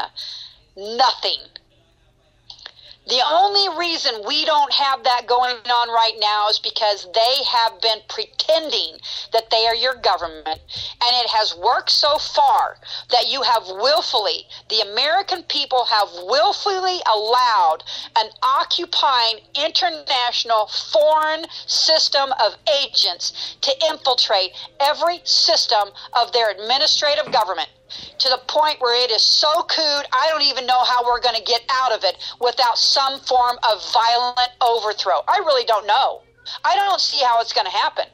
The only reason we don't have that going on right now is because they have been pretending that they are your government, and it has worked so far that you have willfully, the American people have willfully allowed an occupying international foreign system of agents to infiltrate every system of their administrative government, to the point where it is so cooed, I don't even know how we're going to get out of it without some form of violent overthrow. I really don't know. I don't see how it's going to happen,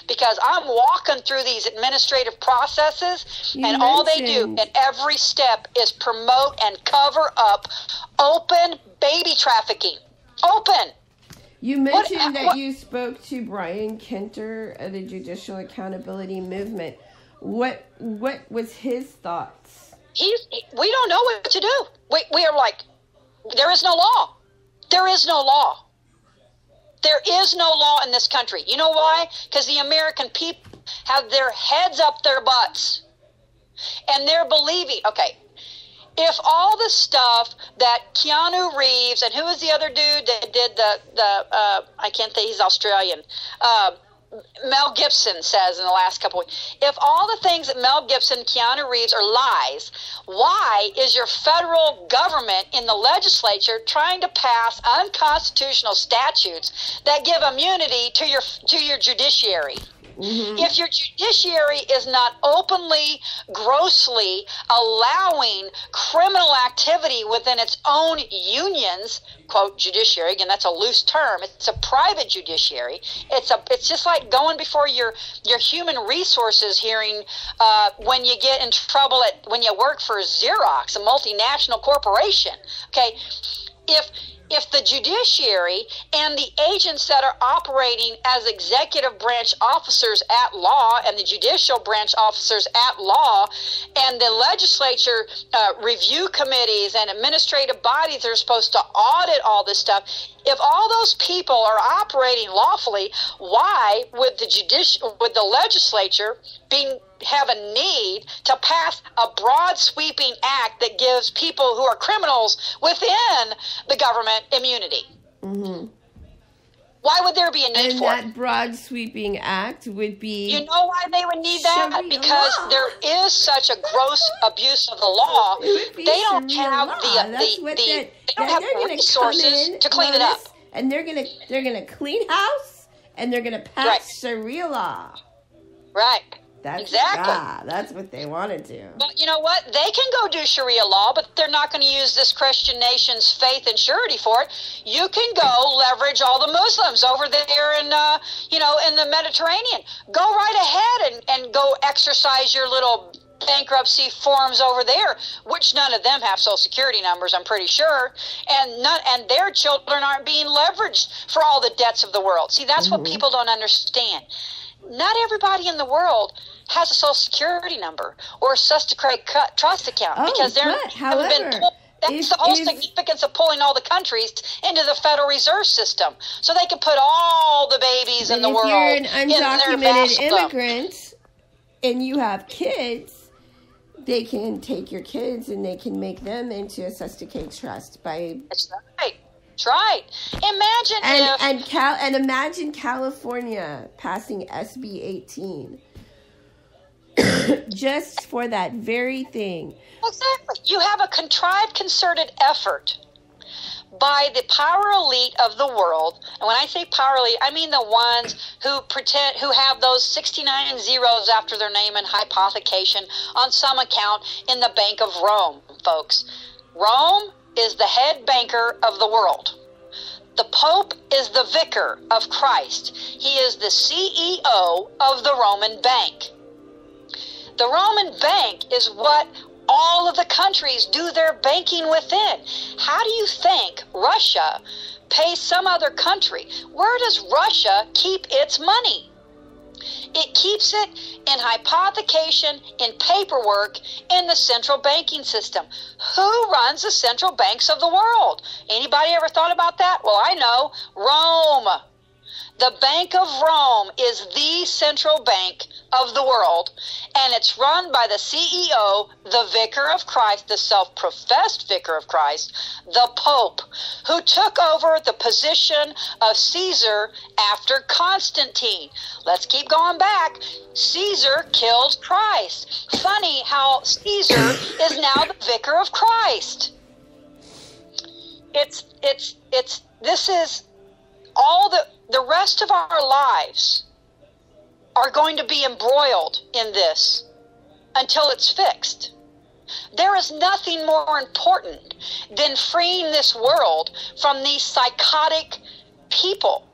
because I'm walking through these administrative processes, and all they do at every step is promote and cover up open baby trafficking. Open. You mentioned that you spoke to Brian Kenter of the Judicial Accountability Movement. What was his thoughts? We don't know what to do. We are like, there is no law. There is no law. There is no law in this country. You know why? Because the American people have their heads up their butts. And they're believing, okay, if all the stuff that Keanu Reeves and who was the other dude that did I can't think, he's Australian, Mel Gibson says in the last couple of weeks, if all the things that Mel Gibson, Keanu Reeves are lies, why is your federal government in the legislature trying to pass unconstitutional statutes that give immunity to your judiciary? Mm-hmm. If your judiciary is not openly, grossly allowing criminal activity within its own unions, quote, judiciary, again, that's a loose term. It's a private judiciary. It's just like going before your human resources hearing when you get in trouble when you work for Xerox, a multinational corporation. Okay, if the judiciary and the agents that are operating as executive branch officers at law and the judicial branch officers at law and the legislature review committees and administrative bodies that are supposed to audit all this stuff, if all those people are operating lawfully, why would the legislature have a need to pass a broad sweeping act that gives people who are criminals within the government immunity? Mm-hmm. Why would there be a need for it? And that broad sweeping act would be... You know why they would need that? Because there is such a gross abuse of the law. They don't have the resources to clean it up. And they're gonna clean house and they're gonna pass Sharia law. Right. Exactly. That's what they want to do. But you know what? They can go do Sharia law, but they're not going to use this Christian nation's faith and surety for it. You can go leverage all the Muslims over there in the Mediterranean. Go right ahead and go exercise your little bankruptcy forms over there, which none of them have Social Security numbers, I'm pretty sure, and their children aren't being leveraged for all the debts of the world. See, that's what people don't understand. Not everybody in the world has a Social Security number or a Social Trust account because they're haven't been pulled. That's the whole significance of pulling all the countries into the Federal Reserve System, so they can put all the babies in the world. If you're an undocumented immigrant and you have kids, they can take your kids and they can make them into a Social Trust by. That's right. That's right. Imagine imagine California passing SB 18 just for that very thing. Exactly. You have a contrived, concerted effort by the power elite of the world. And when I say power elite, I mean the ones who have those 69 zeros after their name and hypothecation on some account in the Bank of Rome, folks. Rome is the head banker of the world. The Pope is the vicar of Christ. He is the CEO of the Roman Bank. The Roman Bank is what all of the countries do their banking within. How do you think Russia pays some other country? Where does Russia keep its money? It keeps it in hypothecation, in paperwork, in the central banking system. Who runs the central banks of the world? Anybody ever thought about that? Well, I know. Rome. The Bank of Rome is the central bank of the world, and it's run by the CEO, the Vicar of Christ, the self-professed Vicar of Christ, the Pope, who took over the position of Caesar after Constantine. Let's keep going back. Caesar killed Christ. Funny how Caesar is now the Vicar of Christ. This is all the rest of our lives are going to be embroiled in this until it's fixed. There is nothing more important than freeing this world from these psychotic people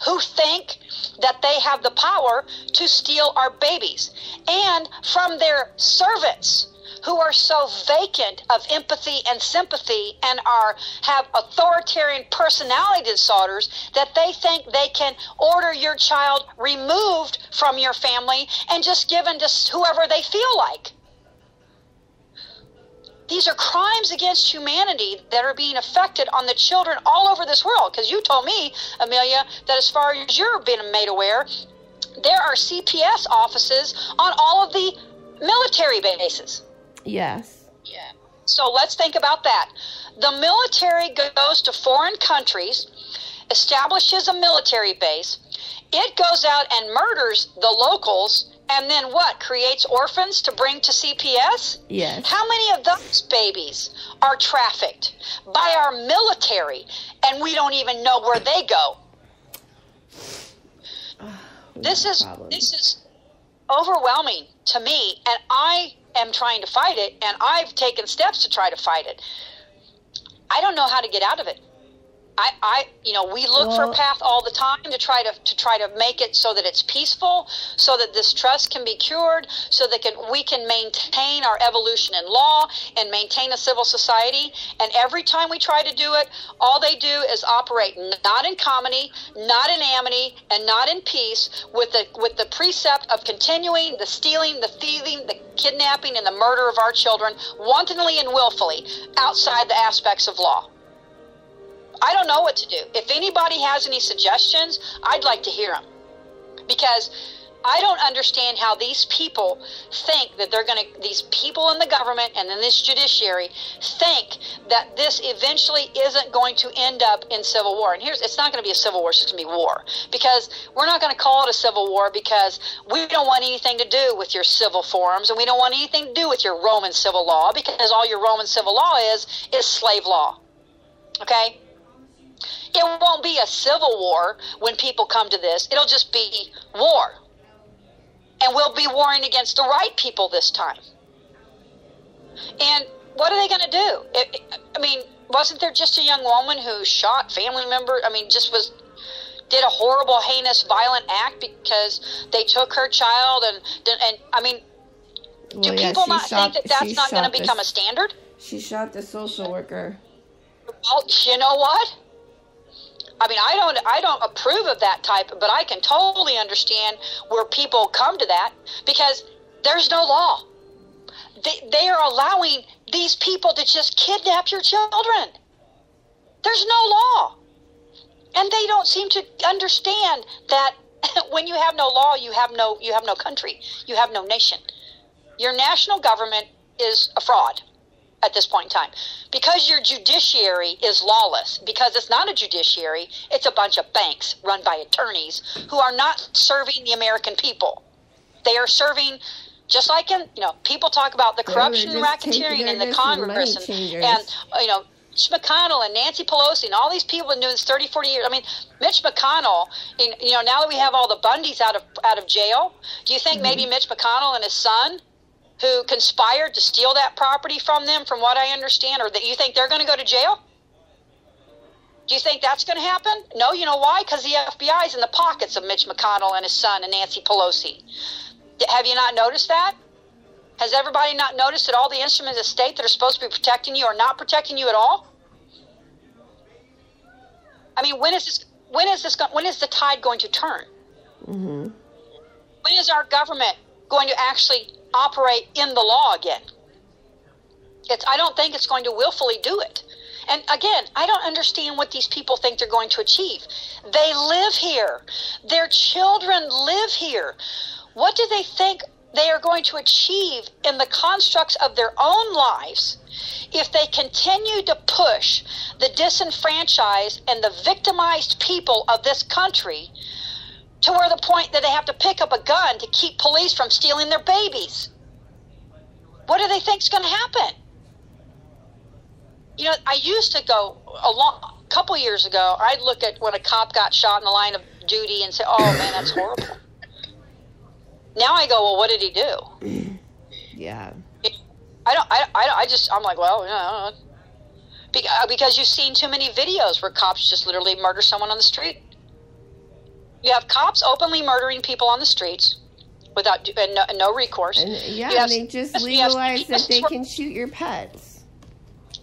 who think that they have the power to steal our babies, and from their servants who are so vacant of empathy and sympathy and have authoritarian personality disorders that they think they can order your child removed from your family and just given to whoever they feel like. These are crimes against humanity that are being affected on the children all over this world. Because you told me, Amelia, that as far as you're being made aware, there are CPS offices on all of the military bases. Yes. Yeah. So let's think about that. The military goes to foreign countries, establishes a military base. It goes out and murders the locals, and then what? Creates orphans to bring to CPS? Yes. How many of those babies are trafficked by our military, and we don't even know where they go? This is overwhelming to me, and I am trying to fight it, and I've taken steps to try to fight it. I don't know how to get out of it. We look for a path all the time to try to make it so that it's peaceful, so that this trust can be cured, so that we can maintain our evolution in law and maintain a civil society. And every time we try to do it, all they do is operate not in comity, not in amity, and not in peace, with the precept of continuing the stealing, the thieving, the kidnapping, and the murder of our children, wantonly and willfully, outside the aspects of law. I don't know what to do. If anybody has any suggestions, I'd like to hear them. Because I don't understand how these people think that these people in the government and in this judiciary think that this eventually isn't going to end up in civil war. And it's not going to be a civil war, it's just going to be war. Because we're not going to call it a civil war because we don't want anything to do with your civil forms, and we don't want anything to do with your Roman civil law, because all your Roman civil law is slave law. Okay? It won't be a civil war when people come to this. It'll just be war. And we'll be warring against the right people this time. And what are they going to do? Wasn't there just a young woman who shot family member? Did a horrible, heinous, violent act because they took her child do people not think that that's not going to become a standard? She shot the social worker. Well, you know what? I don't approve of that type, but I can totally understand where people come to that, because there's no law. They are allowing these people to just kidnap your children. There's no law. And they don't seem to understand that when you have no law, you have no country. You have no nation. Your national government is a fraud at this point in time, because your judiciary is lawless, because it's not a judiciary, it's a bunch of banks run by attorneys who are not serving the American people. They are serving, just like people talk about the corruption and racketeering in the Congress and Mitch McConnell and Nancy Pelosi and all these people have been doing this 30, 40 years. Mitch McConnell, now that we have all the Bundys out of jail, do you think maybe Mitch McConnell and his son, who conspired to steal that property from them, from what I understand, or that you think they're going to go to jail? Do you think that's going to happen? No, you know why? Because the FBI is in the pockets of Mitch McConnell and his son and Nancy Pelosi. Have you not noticed that? Has everybody not noticed that all the instruments of state that are supposed to be protecting you are not protecting you at all? When is the tide going to turn? Mm-hmm. When is our government going to actually operate in the law again? I don't think it's going to willfully do it. And again, I don't understand what these people think they're going to achieve. They live here. Their children live here. What do they think they are going to achieve in the constructs of their own lives if they continue to push the disenfranchised and the victimized people of this country to where the point that they have to pick up a gun to keep police from stealing their babies? What do they think is going to happen? I used to go a couple years ago, I'd look at when a cop got shot in the line of duty and say, oh man, that's horrible. Now I go, well, what did he do? Yeah. I'm like, well, because you've seen too many videos where cops just literally murder someone on the street. You have cops openly murdering people on the streets without no recourse. And they just legalize that they can shoot your pets.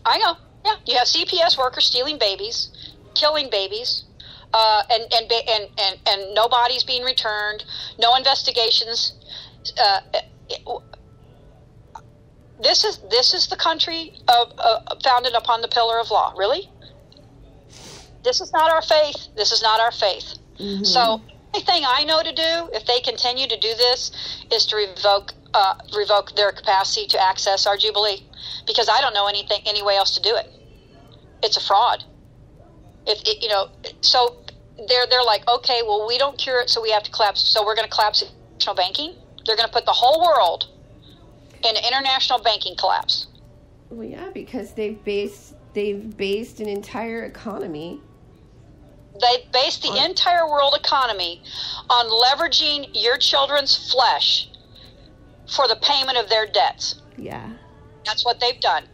I know. Yeah, you have CPS workers stealing babies, killing babies, and no bodies being returned, no investigations. This is the country founded upon the pillar of law. Really? This is not our faith. This is not our faith. Mm-hmm. So the only thing I know to do, if they continue to do this, is to revoke their capacity to access our Jubilee. because I don't know any way else to do it. It's a fraud. So they're like, okay, well, we don't cure it, so we have to collapse. So we're going to collapse international banking. They're going to put the whole world in an international banking collapse. Well, yeah, because they've based an entire economy. They based the entire world economy on leveraging your children's flesh for the payment of their debts. Yeah. That's what they've done.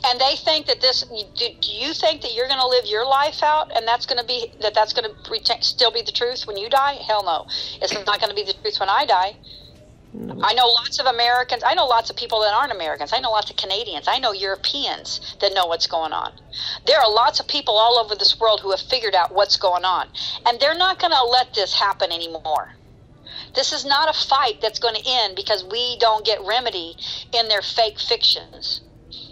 And they think that do you think that you're going to live your life out and that's going to still be the truth when you die? Hell no. It's not going to be the truth when I die. No. I know lots of Americans. I know lots of people that aren't Americans. I know lots of Canadians. I know Europeans that know what's going on. There are lots of people all over this world who have figured out what's going on. And they're not going to let this happen anymore. This is not a fight that's going to end because we don't get remedy in their fake fictions.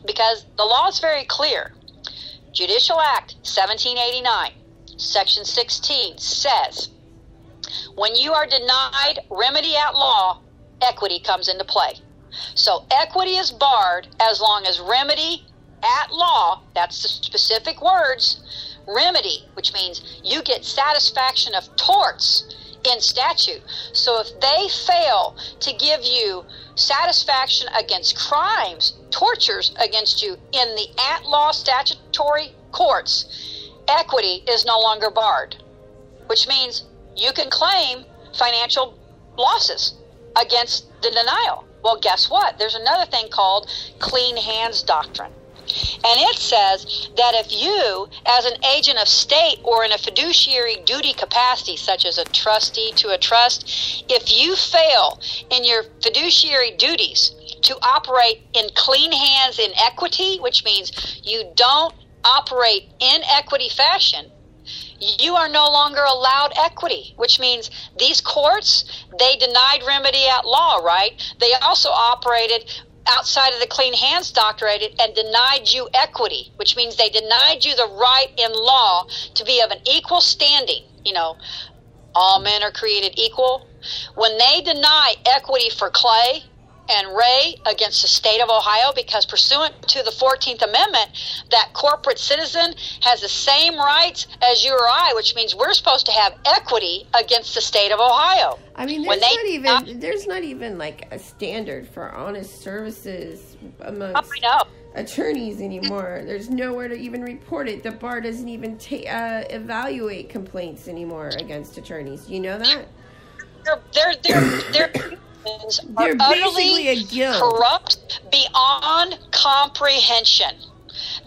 Because the law is very clear. Judicial Act 1789, Section 16 says, when you are denied remedy at law, equity comes into play. So equity is barred as long as remedy at law, that's the specific words, remedy, which means you get satisfaction of torts in statute. So if they fail to give you satisfaction against crimes, tortures against you in the at-law statutory courts, equity is no longer barred, which means you can claim financial losses against the denial. Well, guess what? There's another thing called clean hands doctrine. And it says that if you, as an agent of state or in a fiduciary duty capacity, such as a trustee to a trust, if you fail in your fiduciary duties to operate in clean hands in equity, which means you don't operate in equity fashion, you are no longer allowed equity, which means these courts, they denied remedy at law, right? They also operated outside of the clean hands doctrine and denied you equity, which means they denied you the right in law to be of an equal standing. All men are created equal. When they deny equity for Clay and Ray against the state of Ohio, because pursuant to the 14th Amendment, that corporate citizen has the same rights as you or I, which means we're supposed to have equity against the state of Ohio. I mean, there's not even like a standard for honest services amongst attorneys anymore. There's nowhere to even report it. The bar doesn't even evaluate complaints anymore against attorneys. You know that? They're basically a guild. Corrupt beyond comprehension.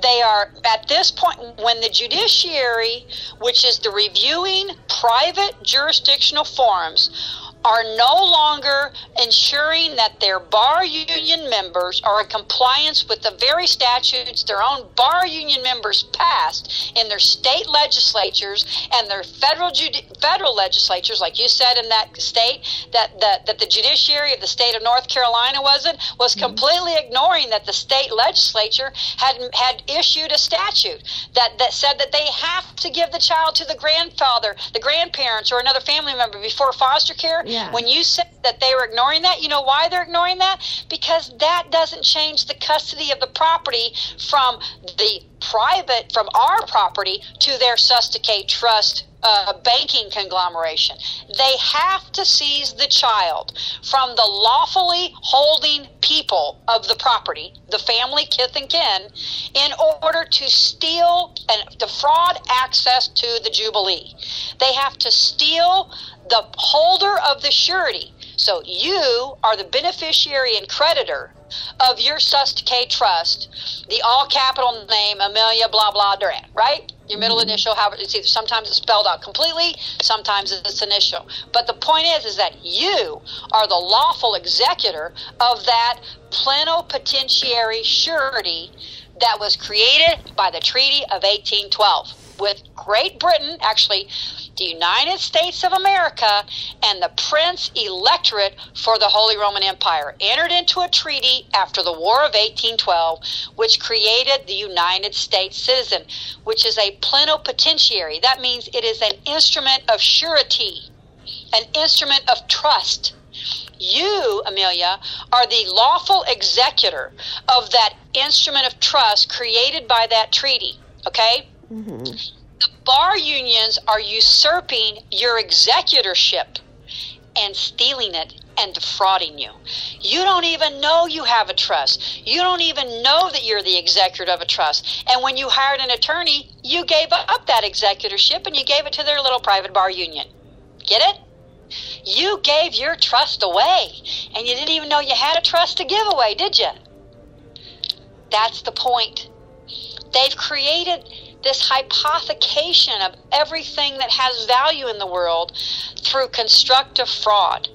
They are, at this point, when the judiciary, which is the reviewing private jurisdictional forums, are no longer ensuring that their bar union members are in compliance with the very statutes their own bar union members passed in their state legislatures and their federal legislatures, like you said in that state, that the judiciary of the state of North Carolina was completely ignoring that the state legislature had issued a statute that said that they have to give the child to the grandfather, the grandparents, or another family member before foster care. Yeah. When you said that they were ignoring that, you know why they're ignoring that? Because that doesn't change the custody of the property from our property to their Susticate Trust banking conglomeration. They have to seize the child from the lawfully holding people of the property, the family, kith and kin, in order to steal and defraud access to the Jubilee. They have to steal the holder of the surety. So you are the beneficiary and creditor of your Susticate Trust, the all capital name Amelia blah blah Duran, right? Your middle initial, however, sometimes it's spelled out completely, sometimes it's initial. But the point is that you are the lawful executor of that plenipotentiary surety that was created by the Treaty of 1812 with Great Britain, actually the United States of America, and the Prince Electorate for the Holy Roman Empire entered into a treaty after the War of 1812, which created the United States citizen, which is a plenipotentiary. That means it is an instrument of surety, an instrument of trust. You, Amelia, are the lawful executor of that instrument of trust created by that treaty, okay? Mm-hmm. The bar unions are usurping your executorship and stealing it and defrauding you. You don't even know you have a trust. You don't even know that you're the executor of a trust. And when you hired an attorney, you gave up that executorship and you gave it to their little private bar union. Get it? You gave your trust away, and you didn't even know you had a trust to give away, did you? That's the point. They've created this hypothecation of everything that has value in the world through constructive fraud.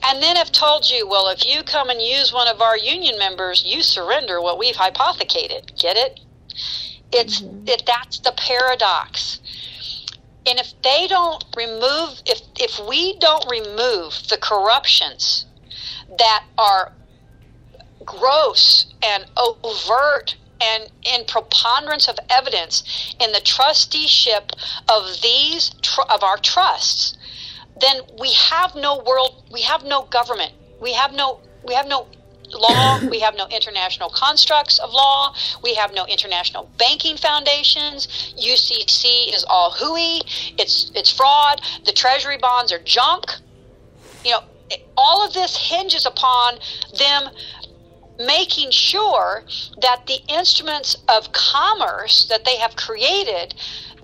And then have told you, well, if you come and use one of our union members, you surrender what we've hypothecated. Get it? That's the paradox. And if they don't remove, if we don't remove the corruptions that are gross and overt and in preponderance of evidence in the trusteeship of these of our trusts, then we have no world, we have no government, we have no law, we have no international constructs of law, we have no international banking foundations. UCC is all hooey, it's fraud, the treasury bonds are junk. You know, all of this hinges upon them making sure that the instruments of commerce that they have created,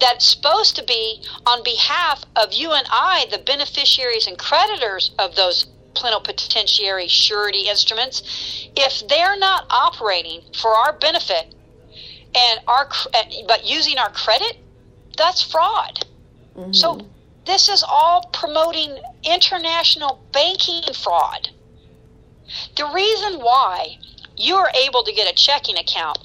that's supposed to be on behalf of you and I, the beneficiaries and creditors of those plenipotentiary surety instruments, if they're not operating for our benefit but using our credit, that's fraud. Mm-hmm. So this is all promoting international banking fraud. The reason why you are able to get a checking account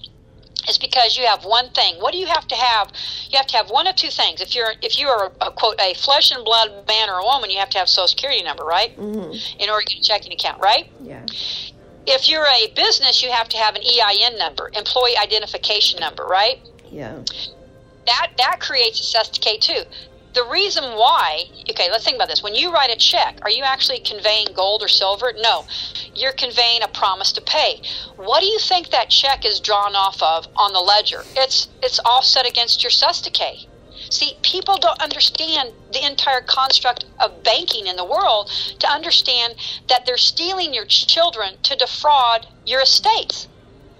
is because you have one thing. What do you have to have? You have to have one of two things. If you are a quote a flesh and blood man or a woman, you have to have a Social Security number, right? Mm-hmm. In order to get a checking account, right? Yeah. If you're a business, you have to have an EIN number, employee identification number, right? Yeah. That creates a cesticate too. The reason why, okay, let's think about this. When you write a check, are you actually conveying gold or silver? No. You're conveying a promise to pay. What do you think that check is drawn off of on the ledger? It's offset against your cesticate. See, people don't understand the entire construct of banking in the world to understand that they're stealing your children to defraud your estates.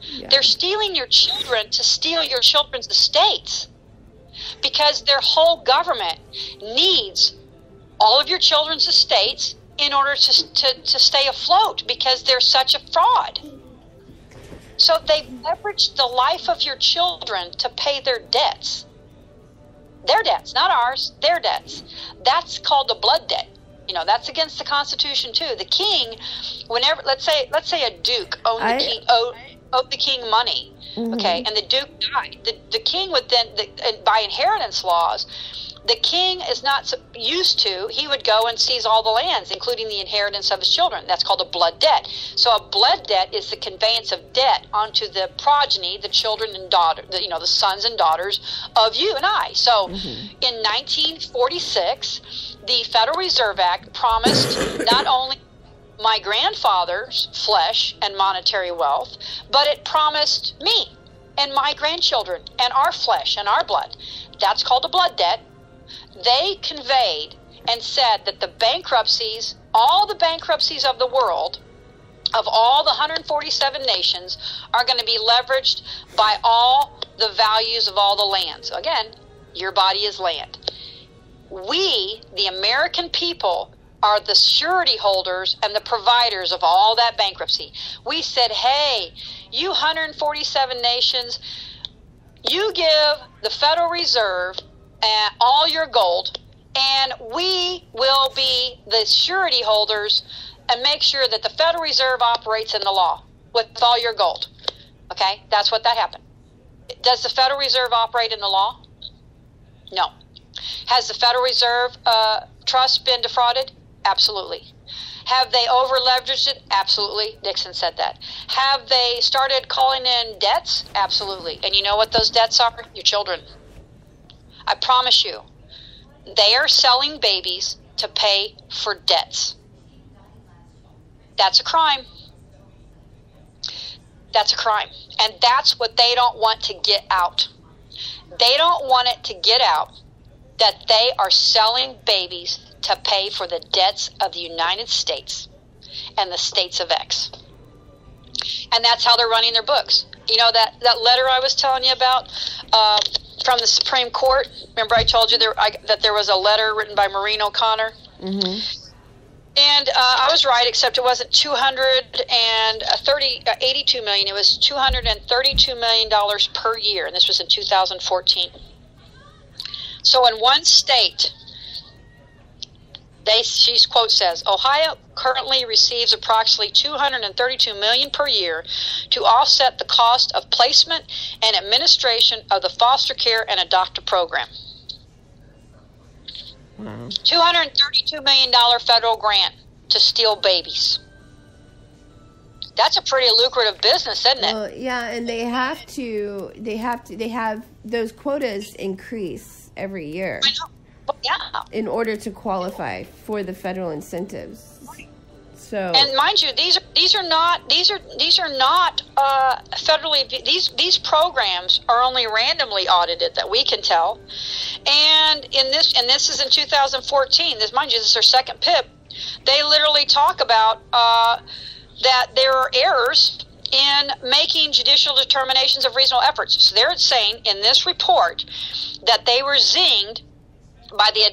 Yeah. They're stealing your children to steal your children's estates. Because their whole government needs all of your children's estates in order to stay afloat because they're such a fraud. So they've leveraged the life of your children to pay their debts. Their debts, not ours, their debts. That's called a blood debt. You know, that's against the Constitution too. The king, whenever, let's say a duke owed the king money. Mm-hmm. Okay, and the duke died. The king would then, by inheritance laws, the king is not used to, he would go and seize all the lands, including the inheritance of his children. That's called a blood debt. So a blood debt is the conveyance of debt onto the progeny, the children and daughters, the sons and daughters of you and I. So in 1946, the Federal Reserve Act promised not only my grandfather's flesh and monetary wealth, but it promised me and my grandchildren and our flesh and our blood. That's called a blood debt. They conveyed and said that the bankruptcies, all the bankruptcies of the world, of all the 147 nations, are going to be leveraged by all the values of all the lands. Again, your body is land. We, the American people, are the surety holders and the providers of all that bankruptcy. We said, hey, you 147 nations, you give the Federal Reserve all your gold, and we will be the surety holders and make sure that the Federal Reserve operates in the law with all your gold. Okay, that's what that happened. Does the Federal Reserve operate in the law? No. Has the Federal Reserve Trust been defrauded? Absolutely. Have they over-leveraged it? Absolutely. Nixon said that. Have they started calling in debts? Absolutely. And you know what those debts are? Your children. I promise you, they are selling babies to pay for debts. That's a crime. That's a crime. And that's what they don't want to get out. They don't want it to get out that they are selling babies to pay for the debts of the United States and the states of X. And that's how they're running their books. You know that letter I was telling you about from the Supreme Court? Remember I told you that there was a letter written by Maureen O'Connor? Mm-hmm. And I was right, except it wasn't $82 million. It was $232 million per year, and this was in 2014. So in one state, she's quote says, Ohio currently receives approximately $232 million per year to offset the cost of placement and administration of the foster care and adoptive program. Wow. $232 million federal grant to steal babies. That's a pretty lucrative business, isn't it? Well, yeah, and they have those quotas increase every year. I know. Well, yeah. In order to qualify for the federal incentives. So, and mind you, these are not federally. These programs are only randomly audited that we can tell. And this is in 2014. This is their second PIP. They literally talk about that there are errors in making judicial determinations of reasonable efforts. So they're saying in this report that they were zinged by the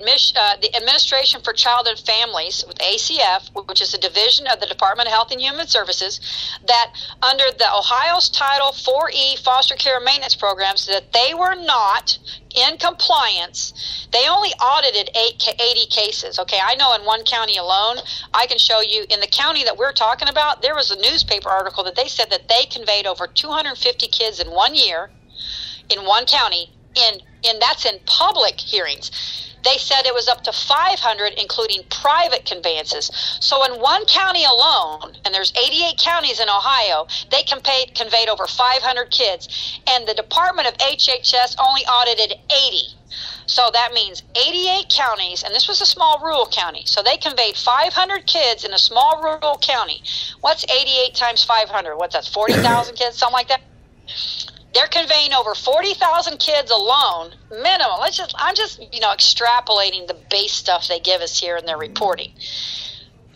Administration for Child and Families, with ACF, which is a division of the Department of Health and Human Services, that under the Ohio's Title 4E foster care maintenance programs, that they were not in compliance. They only audited 80 cases. Okay, I know in one county alone, I can show you, in the county that we're talking about, there was a newspaper article that they said that they conveyed over 250 kids in 1 year in one county, and that's in public hearings. They said it was up to 500, including private conveyances. So in one county alone, and there's 88 counties in Ohio, they conveyed over 500 kids, and the Department of HHS only audited 80. So that means 88 counties, and this was a small rural county. So they conveyed 500 kids in a small rural county. What's 88 times 500? What's that, 40,000 kids, something like that? They're conveying over 40,000 kids alone, minimum. I'm just extrapolating the base stuff they give us here in their reporting.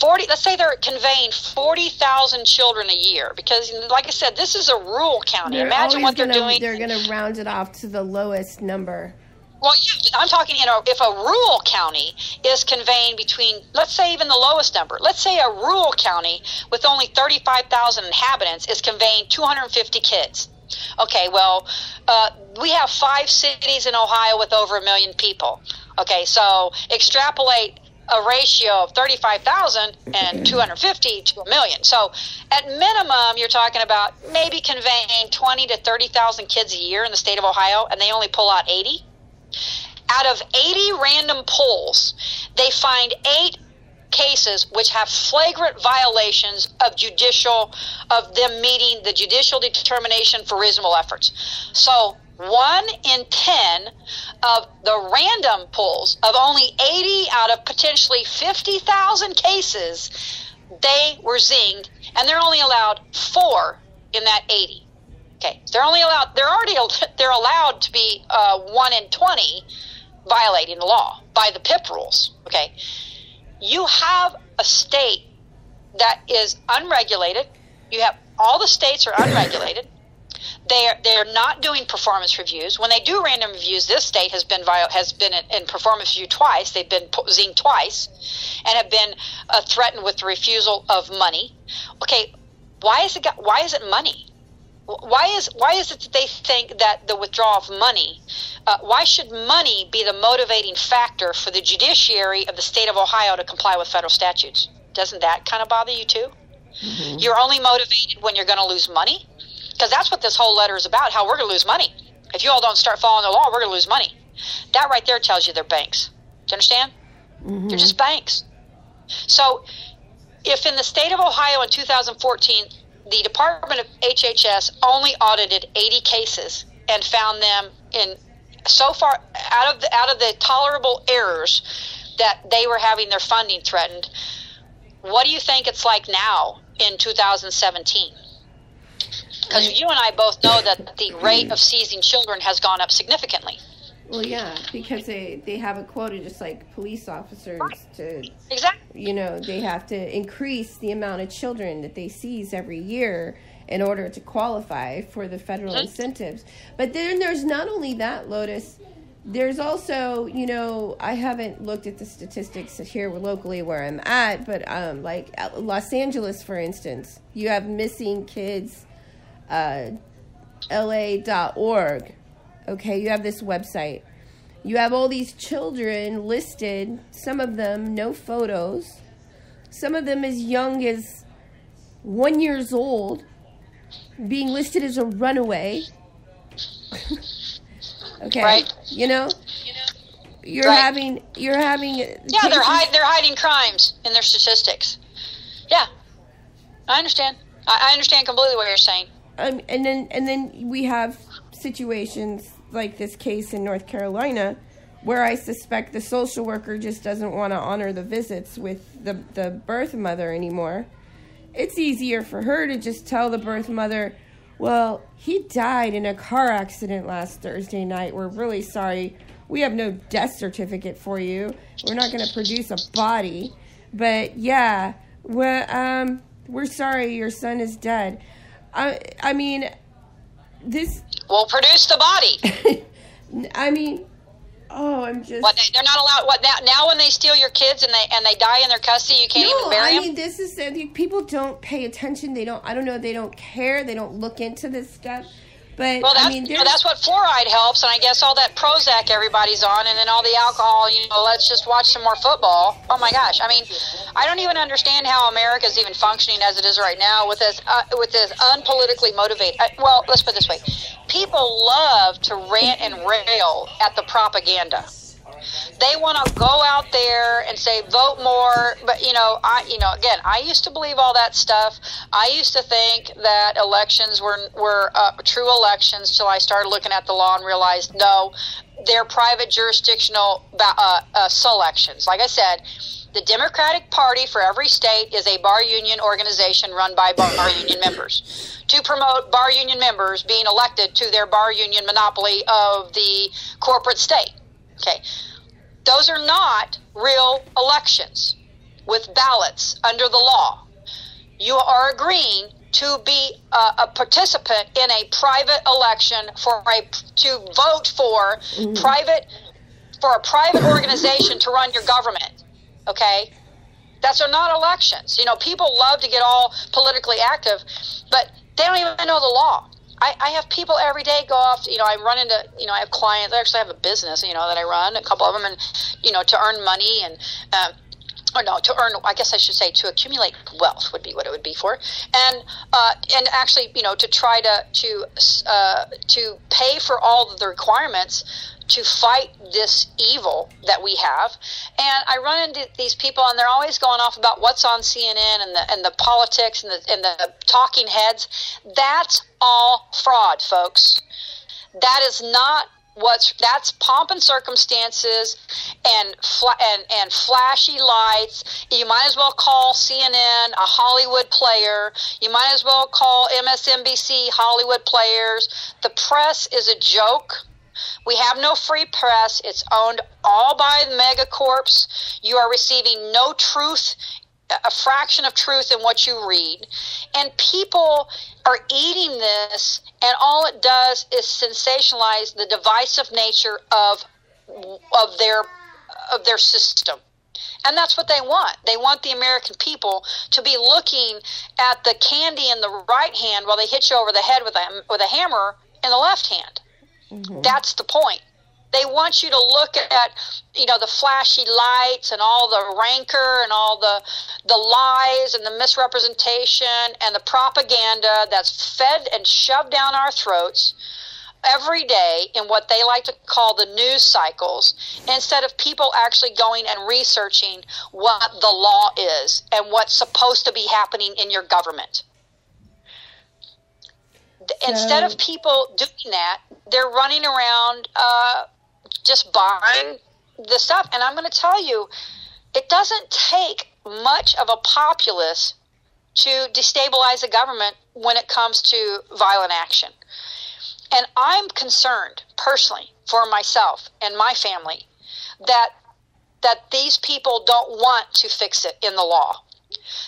Let's say they're conveying 40,000 children a year, because, like I said, this is a rural county. Imagine what they're doing. They're going to round it off to the lowest number. Well, yeah, I'm talking, if a rural county is conveying between, let's say even the lowest number, let's say a rural county with only 35,000 inhabitants is conveying 250 kids. Okay, well, we have 5 cities in Ohio with over 1 million people. Okay, so extrapolate a ratio of 35,000 and 250 to 1 million. So at minimum, you're talking about maybe conveying 20 to 30,000 kids a year in the state of Ohio, and they only pull out 80. Out of 80 random polls, they find 8 cases which have flagrant violations of them meeting the judicial determination for reasonable efforts. So 1 in 10 of the random polls of only 80 out of potentially 50,000 cases, they were zinged, and they're only allowed 4 in that 80. Okay, they're allowed to be 1 in 20 violating the law by the PIP rules. Okay. You have a state that is unregulated. You have all the states are unregulated. They're not doing performance reviews. When they do random reviews, this state has been in performance review twice. They've been zinged twice, and have been threatened with the refusal of money. Okay, why is it money? Why is it that they think that the withdrawal of money? Why should money be the motivating factor for the judiciary of the state of Ohio to comply with federal statutes? Doesn't that kind of bother you too? Mm-hmm. You're only motivated when you're going to lose money? Because that's what this whole letter is about, how we're going to lose money. If you all don't start following the law, we're going to lose money. That right there tells you they're banks. Do you understand? Mm-hmm. They're just banks. So if in the state of Ohio in 2014, the Department of HHS only audited 80 cases and found them in so far out of the tolerable errors that they were having their funding threatened, what do you think it's like now in 2017? Because you and I both know that the rate of seizing children has gone up significantly. Well, yeah, because they have a quota just like police officers to, exactly. You know, they have to increase the amount of children that they seize every year in order to qualify for the federal incentives. But then there's not only that, Lotus, there's also, you know, I haven't looked at the statistics here locally where I'm at, but like Los Angeles, for instance, you have missing kids, LA.org. Okay, you have this website. You have all these children listed, some of them no photos, some of them as young as 1 year old, being listed as a runaway. Okay, right. You know, you're right. having. Yeah, they're hiding crimes in their statistics. Yeah, I understand. I understand completely what you're saying. And then we have situations like this case in North Carolina, where I suspect the social worker just doesn't want to honor the visits with the birth mother anymore. It's easier for her to just tell the birth mother, well, he died in a car accident last Thursday night. We're really sorry. We have no death certificate for you. We're not going to produce a body. But yeah, we're sorry your son is dead. I mean, this... We'll produce the body. I mean, I'm just... What, they're not allowed... What, now when they steal your kids and they die in their custody, you can't even bury them? I mean, this is... People don't pay attention. They don't... I don't know. They don't care. They don't look into this stuff. But, well, I mean... that's what fluoride helps, and I guess all that Prozac everybody's on, and then all the alcohol, you know, let's just watch some more football. Oh, my gosh. I mean, I don't even understand how America's even functioning as it is right now with this unpolitically motivated... well, let's put it this way. People love to rant and rail at the propaganda. They want to go out there and say vote more, but again, I used to believe all that stuff. I used to think that elections were true elections till I started looking at the law and realized no, they're private jurisdictional selections. Like I said, the Democratic Party for every state is a bar union organization run by bar union members to promote bar union members being elected to their bar union monopoly of the corporate state. Okay. Those are not real elections with ballots under the law. You are agreeing to be a participant in a private election to vote for a private organization to run your government. Okay? That's not elections. You know, people love to get all politically active, but they don't even know the law. I have people every day go off, I run into, I have clients, I actually have a business, that I run, a couple of them, and, to earn money and, to accumulate wealth would be what it would be for. And actually, to try to pay for all of the requirements to fight this evil that we have. And I run into these people, and they're always going off about what's on CNN and the politics and the talking heads. That's all fraud, folks. That is not that's pomp and circumstances and flashy lights. You might as well call CNN a Hollywood player. You might as well call MSNBC Hollywood players. The press is a joke. We have no free press. It's owned all by the megacorps. You are receiving no truth, a fraction of truth in what you read. And people are eating this, and all it does is sensationalize the divisive nature of their system. And that's what they want. They want the American people to be looking at the candy in the right hand while they hit you over the head with a hammer in the left hand. Mm-hmm. That's the point. They want you to look at, the flashy lights and all the rancor and all the lies and the misrepresentation and the propaganda that's fed and shoved down our throats every day in what they like to call the news cycles, instead of people actually going and researching what the law is and what's supposed to be happening in your government. Instead of people doing that, they're running around just buying the stuff. And I'm going to tell you, it doesn't take much of a populace to destabilize the government when it comes to violent action. And I'm concerned personally for myself and my family that these people don't want to fix it in the law,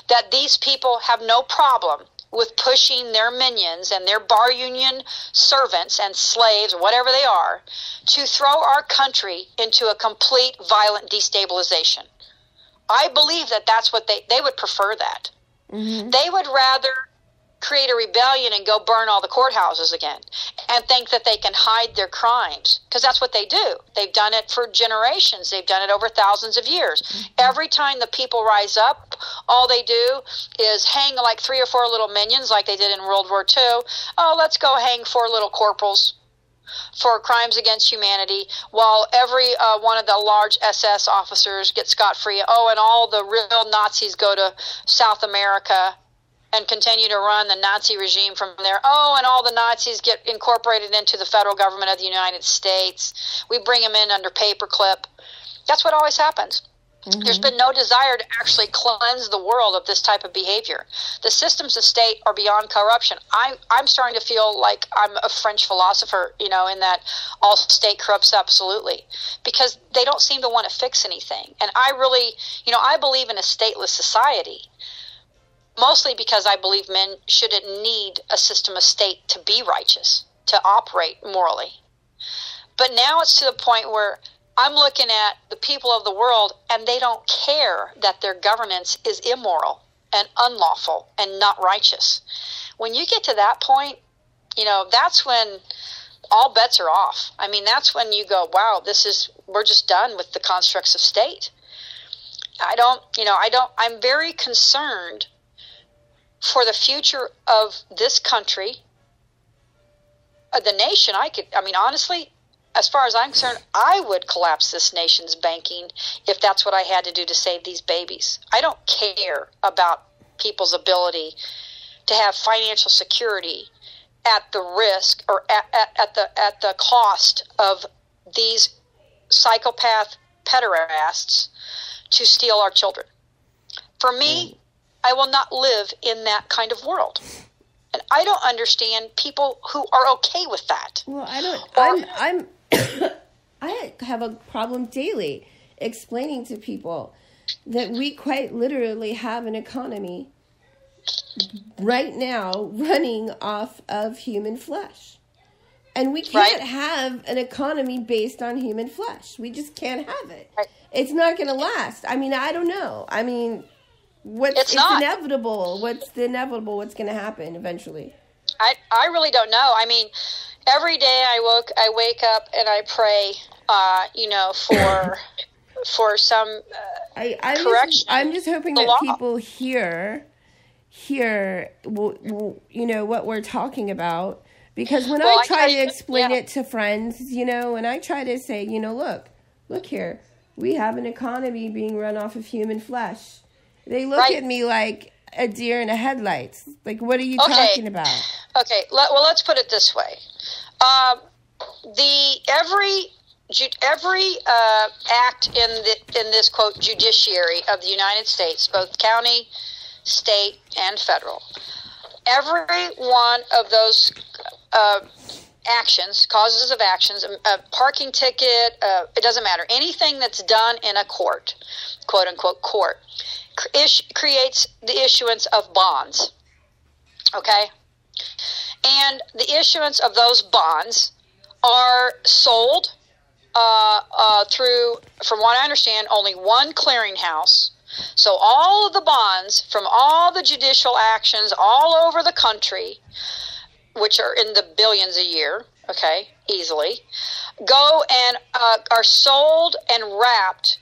that these people have no problem with pushing their minions and their bar union servants and slaves, whatever they are, to throw our country into a complete violent destabilization. I believe that that's what they would prefer that. Mm-hmm. They would rather create a rebellion and go burn all the courthouses again and think that they can hide their crimes, because that's what they do. They've done it for generations. They've done it over thousands of years. Mm-hmm. Every time the people rise up, all they do is hang like 3 or 4 little minions like they did in World War II. Oh, let's go hang 4 little corporals for crimes against humanity, while every one of the large SS officers gets scot-free. Oh, and all the real Nazis go to South America and continue to run the Nazi regime from there. Oh, and all the Nazis get incorporated into the federal government of the United States. We bring them in under paperclip. That's what always happens. Mm-hmm. There's been no desire to actually cleanse the world of this type of behavior. The systems of state are beyond corruption. I'm starting to feel like I'm a French philosopher, in that all state corrupts absolutely, because they don't seem to want to fix anything. And I really, I believe in a stateless society, mostly because I believe men shouldn't need a system of state to be righteous, to operate morally. But now it's to the point where I'm looking at the people of the world, and they don't care that their governance is immoral and unlawful and not righteous. When you get to that point, that's when all bets are off. I mean, that's when you go, wow, we're just done with the constructs of state. I'm very concerned for the future of this country, the nation. Honestly, as far as I'm concerned, I would collapse this nation's banking if that's what I had to do to save these babies. I don't care about people's ability to have financial security at the risk or at the cost of these psychopath pederasts to steal our children. For me, I will not live in that kind of world. And I don't understand people who are okay with that. Well, I have a problem daily explaining to people that we quite literally have an economy right now running off of human flesh. And we can't have an economy based on human flesh. We just can't have it. Right. It's not going to last. I don't know. It's inevitable. What's the inevitable? What's going to happen eventually? I really don't know. Every day I wake up and I pray, for some correction. I'm just hoping that people hear, what we're talking about. Because when I try to explain it to friends, and I try to say, look here, we have an economy being run off of human flesh. They look at me like a deer in the headlights. Like, what are you talking about? Okay, let's put it this way. Every act in this quote judiciary of the United States, both county, state, and federal, every one of those actions, causes of actions, a parking ticket, it doesn't matter, anything that's done in a court, quote unquote court, creates the issuance of bonds. Okay? And the issuance of those bonds are sold through, from what I understand, only one clearinghouse. So all of the bonds from all the judicial actions all over the country, which are in the billions a year, okay, easily, go and are sold and wrapped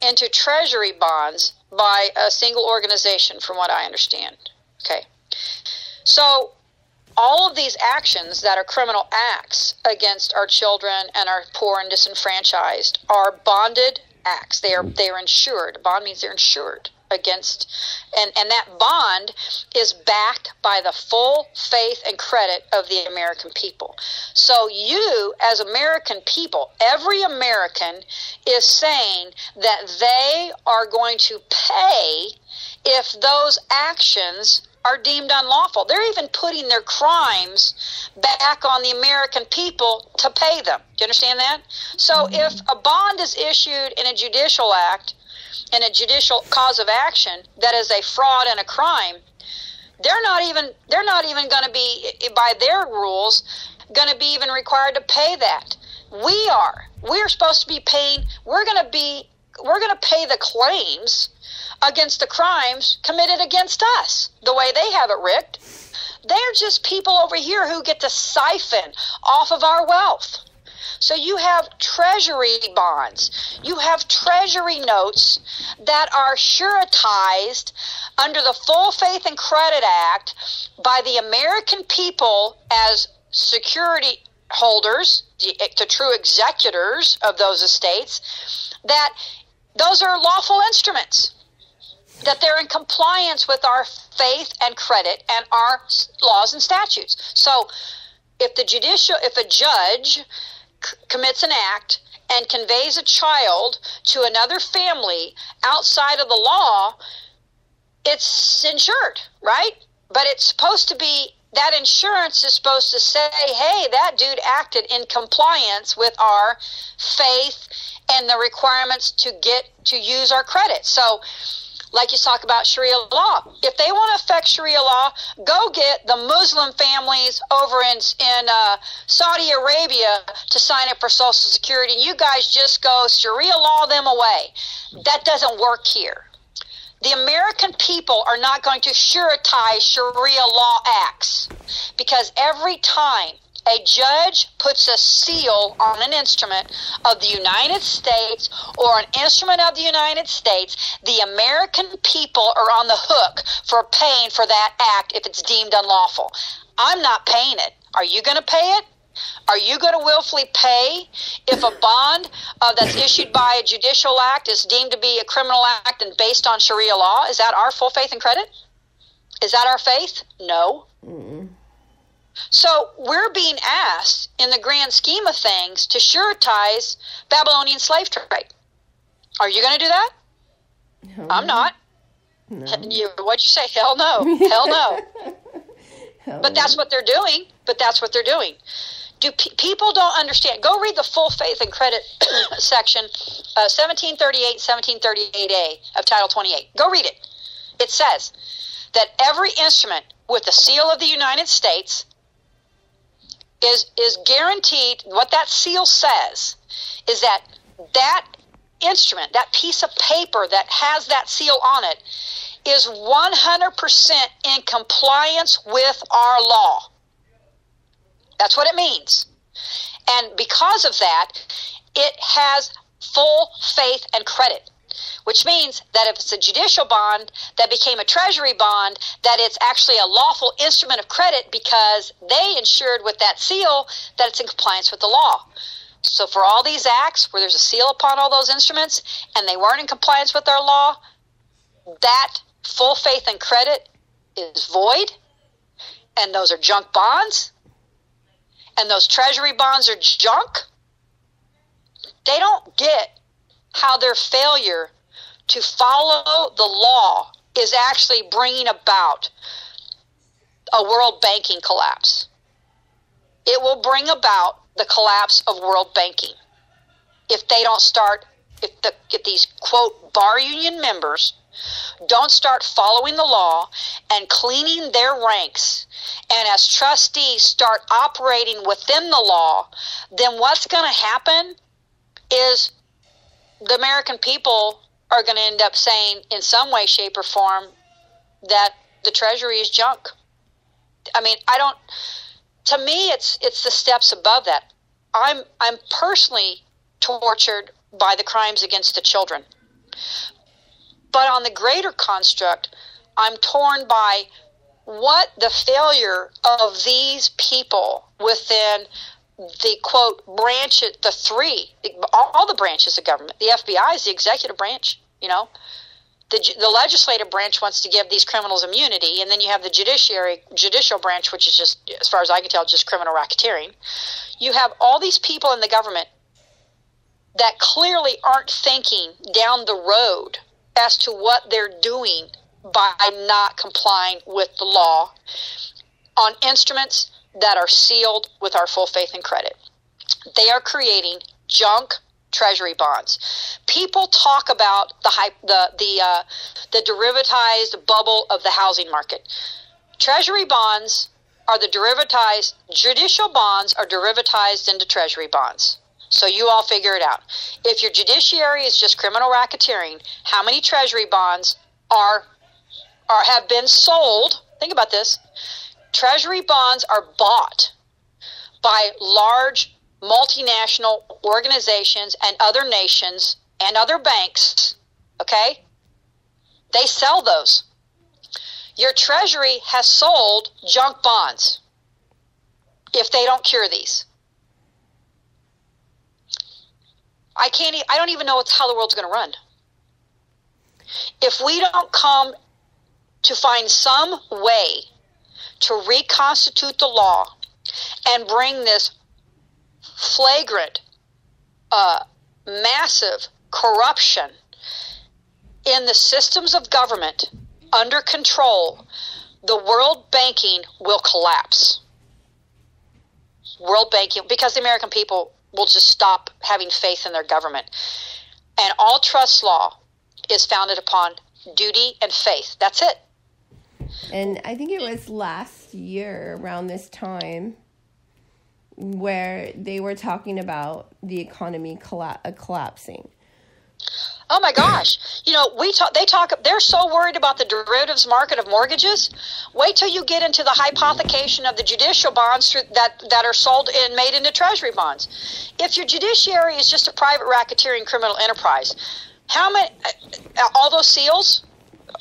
into treasury bonds by a single organization, from what I understand. Okay. So all of these actions that are criminal acts against our children and our poor and disenfranchised are bonded acts. They are insured. Bond means they're insured. against, and that bond is backed by the full faith and credit of the American people. So you, as American people, every American is saying that they are going to pay if those actions are deemed unlawful. They're even putting their crimes back on the American people to pay them. Do you understand that? So if a bond is issued in a judicial act, in a judicial cause of action that is a fraud and a crime, they're not even going to be, by their rules, going to be even required to pay that. We're supposed to be paying. We're going to pay the claims against the crimes committed against us, the way they have it rigged. They're just people over here who get to siphon off of our wealth. So you have treasury bonds, you have treasury notes that are suretized under the Full Faith and Credit Act by the American people as security holders, the true executors of those estates, that those are lawful instruments, that they're in compliance with our faith and credit and our laws and statutes. So if a judge commits an act and conveys a child to another family outside of the law, it's insured, right? But it's supposed to be, that insurance is supposed to say, hey, that dude acted in compliance with our faith and the requirements to use our credit. So like you talk about Sharia law. If they want to affect Sharia law, go get the Muslim families over in Saudi Arabia to sign up for Social Security. You guys just go Sharia law them away. That doesn't work here. The American people are not going to suretize Sharia law acts, because every time a judge puts a seal on an instrument of the United States or an instrument of the United States, the American people are on the hook for paying for that act if it's deemed unlawful. I'm not paying it. Are you going to pay it? Are you going to willfully pay if a bond that's issued by a judicial act is deemed to be a criminal act and based on Sharia law? Is that our full faith and credit? Is that our faith? No. Mm-mm. So we're being asked, in the grand scheme of things, to suretize Babylonian slave trade. Are you going to do that? No. I'm not. No. What'd you say? Hell no. Hell no. But that's what they're doing. People don't understand. Go read the full faith and credit section, 1738, 1738A of Title 28. Go read it. It says that every instrument with the seal of the United States is guaranteed. What that seal says is that instrument, that piece of paper that has that seal on it, is 100% in compliance with our law. That's what it means. And because of that, it has full faith and credit, which means that if it's a judicial bond that became a treasury bond, that it's actually a lawful instrument of credit because they ensured with that seal that it's in compliance with the law. So for all these acts where there's a seal upon all those instruments and they weren't in compliance with our law, that full faith and credit is void, and those are junk bonds, and those treasury bonds are junk. They don't get how their failure to follow the law is actually bringing about a world banking collapse. It will bring about the collapse of world banking if they don't start, if these, quote, bar union members don't start following the law and cleaning their ranks, and as trustees start operating within the law, then what's going to happen is the American people are going to end up saying in some way, shape, or form that the Treasury is junk. I mean, to me, it's the steps above that. I'm personally tortured by the crimes against the children. But on the greater construct, I'm torn by what the failure of these people within the, quote, branches, all the branches of government. The FBI is the executive branch, The legislative branch wants to give these criminals immunity, and then you have the judicial branch, which is just, as far as I can tell, just criminal racketeering. You have all these people in the government that clearly aren't thinking down the road as to what they're doing by not complying with the law on instruments that are sealed with our full faith and credit. They are creating junk treasury bonds. People talk about the derivatized bubble of the housing market. Treasury bonds are the derivatized, judicial bonds are derivatized into treasury bonds. So you all figure it out. If your judiciary is just criminal racketeering, how many treasury bonds have been sold? Think about this. Treasury bonds are bought by large multinational organizations and other nations and other banks, okay? They sell those. Your treasury has sold junk bonds if they don't cure these. I don't even know how the world's going to run. If we don't come to find some way to reconstitute the law and bring this flagrant, massive corruption in the systems of government under control, the world banking will collapse. World banking, because the American people will just stop having faith in their government. And all trust law is founded upon duty and faith. That's it. And I think it was last year around this time where they were talking about the economy collapsing. Oh my gosh. You know, they're so worried about the derivatives market of mortgages. Wait till you get into the hypothecation of the judicial bonds that are sold and made into treasury bonds. If your judiciary is just a private racketeering criminal enterprise, how many, all those seals,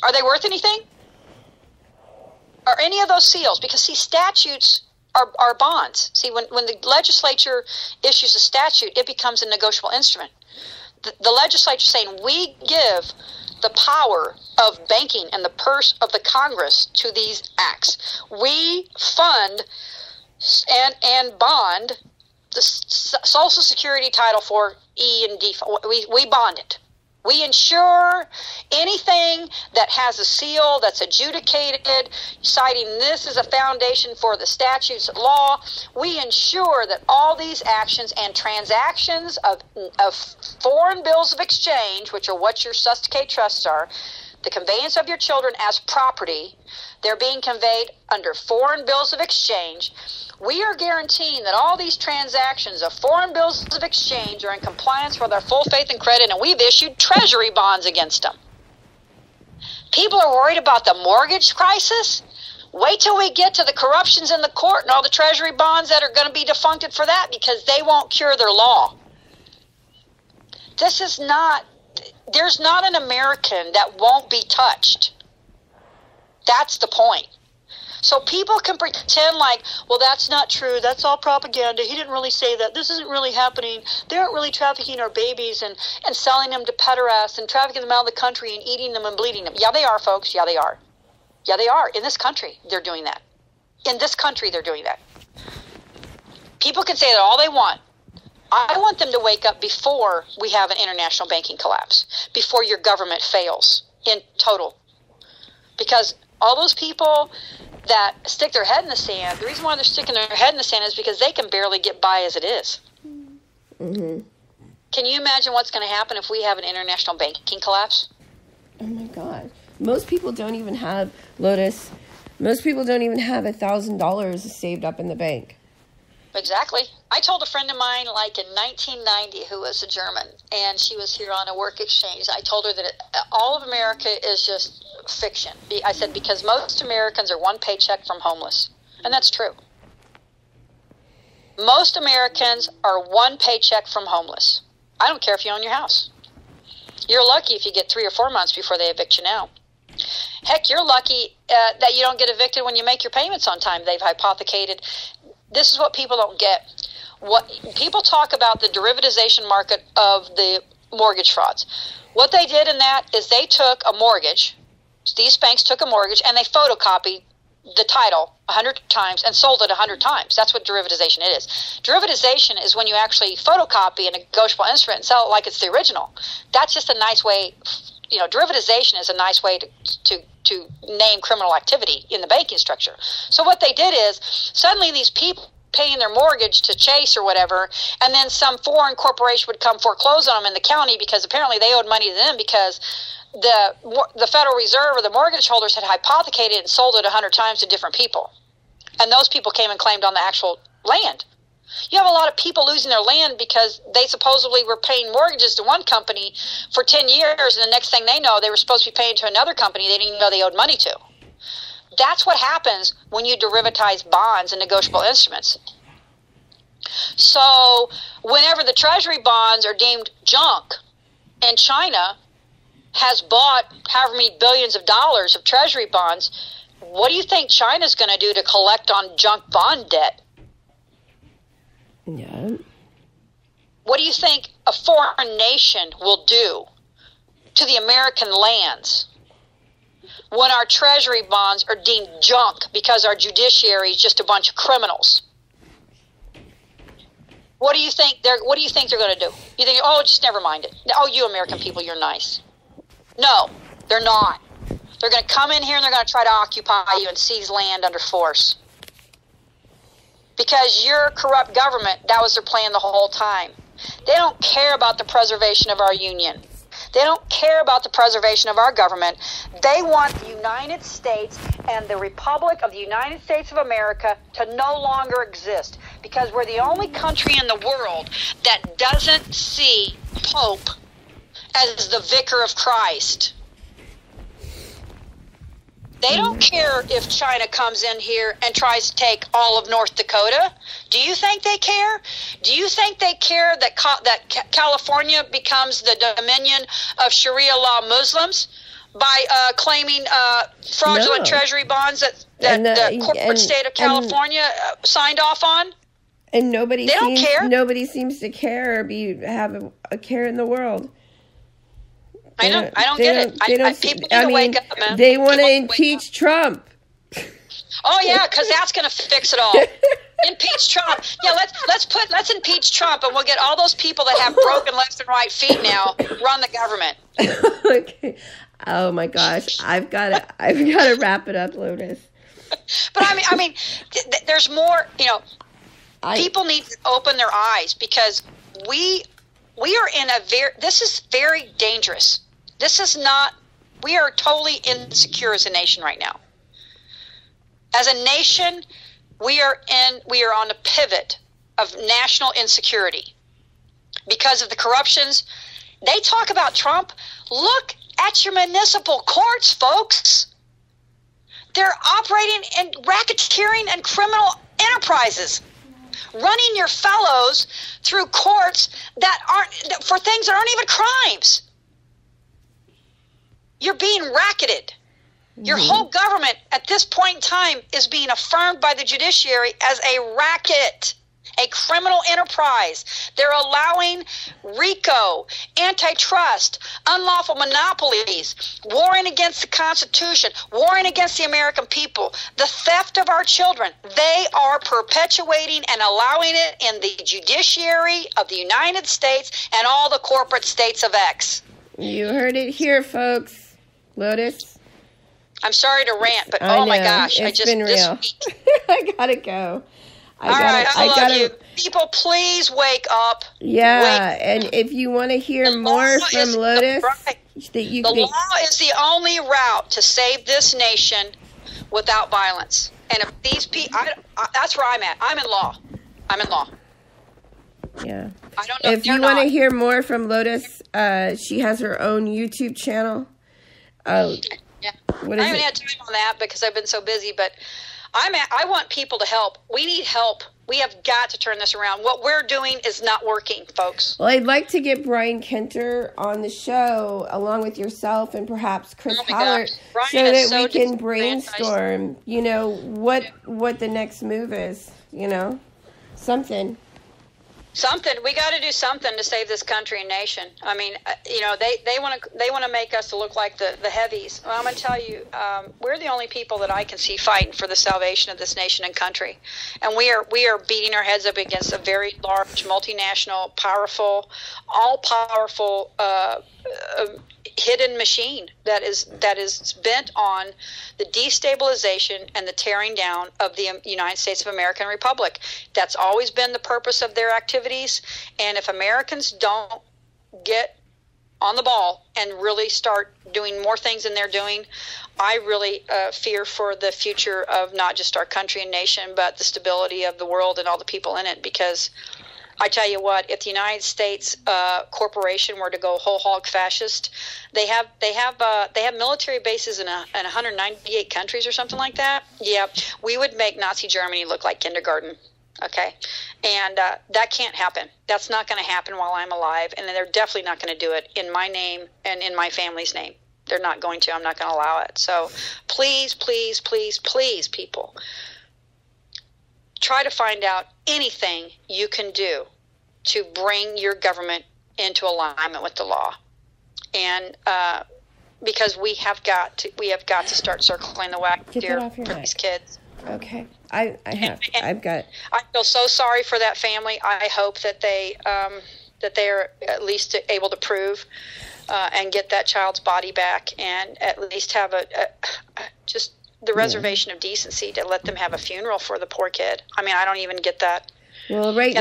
are they worth anything? Are any of those seals? Because see, statutes are bonds. See, when the legislature issues a statute, it becomes a negotiable instrument. The legislature is saying we give the power of banking and the purse of the Congress to these acts. We fund and bond the Social Security Title IV E and D. We bond it. We insure anything that has a seal that's adjudicated, citing this as a foundation for the statutes of law. We ensure that all these actions and transactions of foreign bills of exchange, which are what your susticate trusts are, the conveyance of your children as property, they're being conveyed under foreign bills of exchange. We are guaranteeing that all these transactions of foreign bills of exchange are in compliance with our full faith and credit, and we've issued treasury bonds against them. People are worried about the mortgage crisis. Wait till we get to the corruptions in the court and all the treasury bonds that are going to be defuncted for that, because they won't cure their law. There's not an American that won't be touched. That's the point. So people can pretend like, well, that's not true. That's all propaganda. He didn't really say that. This isn't really happening. They aren't really trafficking our babies and selling them to pederasts and trafficking them out of the country and eating them and bleeding them. Yeah, they are, folks. Yeah, they are. Yeah, they are. In this country, they're doing that. In this country, they're doing that. People can say that all they want. I want them to wake up before we have an international banking collapse, before your government fails in total. Because all those people that stick their head in the sand, the reason why they're sticking their head in the sand is because they can barely get by as it is. Mm-hmm. Can you imagine what's going to happen if we have an international banking collapse? Oh my God. Most people don't even have, Lotus, most people don't even have $1,000 saved up in the bank. Exactly. I told a friend of mine, like in 1990, who was a German, and she was here on a work exchange. I told her that all of America is just fiction. I said, because most Americans are one paycheck from homeless. And that's true. Most Americans are one paycheck from homeless. I don't care if you own your house. You're lucky if you get 3 or 4 months before they evict you now. Heck, you're lucky that you don't get evicted when you make your payments on time. They've hypothecated. This is what people don't get. What people talk about, the derivatization market of the mortgage frauds. What they did in that is they took a mortgage. These banks took a mortgage and they photocopied the title 100 times and sold it 100 times. That's what derivatization is. Derivatization is when you actually photocopy a negotiable instrument and sell it like it's the original. That's just a nice way. Derivatization is a nice way to name criminal activity in the banking structure. So what they did is suddenly these people paying their mortgage to Chase or whatever, and then some foreign corporation would come foreclose on them in the county because apparently they owed money to them because the Federal Reserve or the mortgage holders had hypothecated it and sold it 100 times to different people. And those people came and claimed on the actual land. You have a lot of people losing their land because they supposedly were paying mortgages to one company for 10 years, and the next thing they know, they were supposed to be paying to another company they didn't even know they owed money to. That's what happens when you derivatize bonds and negotiable instruments. So whenever the Treasury bonds are deemed junk, and China has bought however many billions of dollars of Treasury bonds, what do you think China's going to do to collect on junk bond debt? Yeah. What do you think a foreign nation will do to the American lands when our Treasury bonds are deemed junk because our judiciary is just a bunch of criminals? What do you think they're going to do? You think, oh, just never mind it. Oh, you American people, you're nice. No, they're not. They're going to come in here and they're going to try to occupy you and seize land under force. Because your corrupt government, that was their plan the whole time. They don't care about the preservation of our union. They don't care about the preservation of our government. They want the United States and the Republic of the United States of America to no longer exist. Because we're the only country in the world that doesn't see Pope as the vicar of Christ. They don't care if China comes in here and tries to take all of North Dakota. Do you think they care? Do you think they care that California becomes the dominion of Sharia law Muslims by claiming fraudulent treasury bonds that the corporate state of California signed off on? And nobody don't care. Nobody seems to care or have a care in the world. I don't get it. People need to wake up, man. They want to impeach Trump. Oh yeah, because that's going to fix it all. Impeach Trump. Yeah, let's impeach Trump, and we'll get all those people that have broken left and right feet now run the government. Okay. Oh my gosh, I've got to wrap it up, Lotus. But I mean, there's more. People need to open their eyes because we are in this is very dangerous. This is not, we are totally insecure as a nation right now. As a nation, we are on a pivot of national insecurity because of the corruptions. They talk about Trump. Look at your municipal courts, folks. They're operating in racketeering and criminal enterprises, running your fellows through courts for things that aren't even crimes. You're being racketed. Your whole government at this point in time is being affirmed by the judiciary as a racket, a criminal enterprise. They're allowing RICO, antitrust, unlawful monopolies, warring against the Constitution, warring against the American people, the theft of our children. They are perpetuating and allowing it in the judiciary of the United States and all the corporate states of X. You heard it here, folks. Lotus? I'm sorry to rant, but oh my gosh. It's been real. I gotta go. I love you. People, please wake up. Yeah, and if you want to hear more from Lotus, the law is the only route to save this nation without violence. And if these people, that's where I'm at. I'm in law. Yeah. I don't know if you want to hear more from Lotus, she has her own YouTube channel. Yeah. I haven't had time on that because I've been so busy, but I want people to help. We need help. We have got to turn this around. What we're doing is not working, folks. Well, I'd like to get Brian Kenter on the show, along with yourself and perhaps Chris Howard, so that we can brainstorm, what the next move is, something. Something, we got to do something to save this country and nation. I mean, they want to make us look like the heavies. Well, I'm going to tell you, we're the only people that I can see fighting for the salvation of this nation and country, and we are beating our heads up against a very large, multinational, powerful, all-powerful, hidden machine that is bent on the destabilization and the tearing down of the United States of American Republic. That's always been the purpose of their activities. And if Americans don't get on the ball and really start doing more things than they're doing, I really fear for the future of not just our country and nation, but the stability of the world and all the people in it. Because I tell you what, if the United States corporation were to go whole hog fascist, they have military bases in 198 countries or something like that. Yeah, we would make Nazi Germany look like kindergarten. Okay, and that can't happen. That's not going to happen while I'm alive, and they're definitely not going to do it in my name and in my family's name. They're not going to. I'm not going to allow it. So please, please, please, please, people, try to find out anything you can do to bring your government into alignment with the law, and because we have got to start circling the wagon for these kids. Okay, I've got. I feel so sorry for that family. I hope that they are at least able to prove and get that child's body back, and at least have just the reservation of decency to let them have a funeral for the poor kid. I mean, I don't even get that. Well, right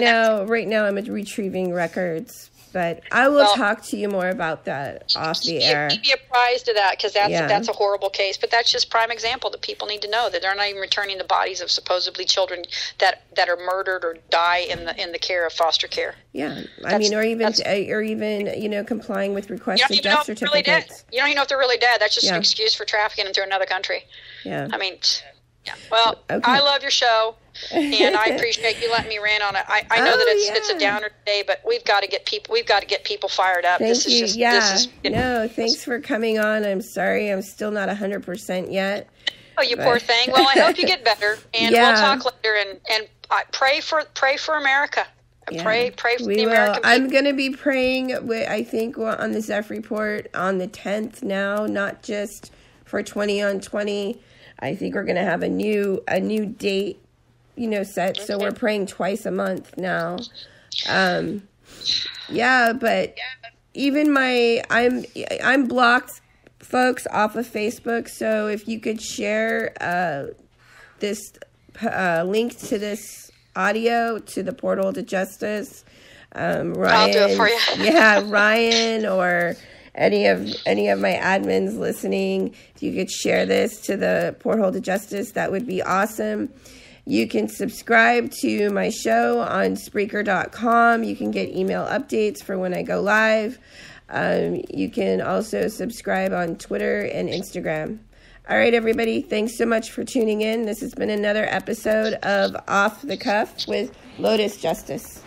now I'm retrieving records, but I will talk to you more about that off the air. Keep me apprised of that, because that's a horrible case. But that's just prime example that people need to know, that they're not even returning the bodies of supposedly children that are murdered or die in the care of foster care. Yeah, I mean, or even complying with requested death certificates. You don't even know if they're really dead. That's just an excuse for trafficking them to another country. Yeah. I mean, yeah. Well, okay. I love your show, and I appreciate you letting me rant on it. I know that it's a downer today, but we've got to get people fired up. Thank you. Thanks for coming on. I'm sorry, I'm still not 100% yet. Oh, you poor thing. Well, I hope you get better, and we'll talk later. And pray for America. Yeah, pray for the American people. I'm going to be praying, I think, on the Zeph Report on the 10th now, not just for 20 on 20. I think we're going to have a new date, set. So we're praying twice a month now. But even I'm blocked, folks, off of Facebook. So if you could share this link to this audio to the Portal to Justice, Ryan, I'll do it for you. Yeah, Ryan or any of my admins listening, if you could share this to the Portal to Justice, that would be awesome. You can subscribe to my show on Spreaker.com. You can get email updates for when I go live. You can also subscribe on Twitter and Instagram. All right, everybody, thanks so much for tuning in. This has been another episode of Off the Cuff with Lotus Justice.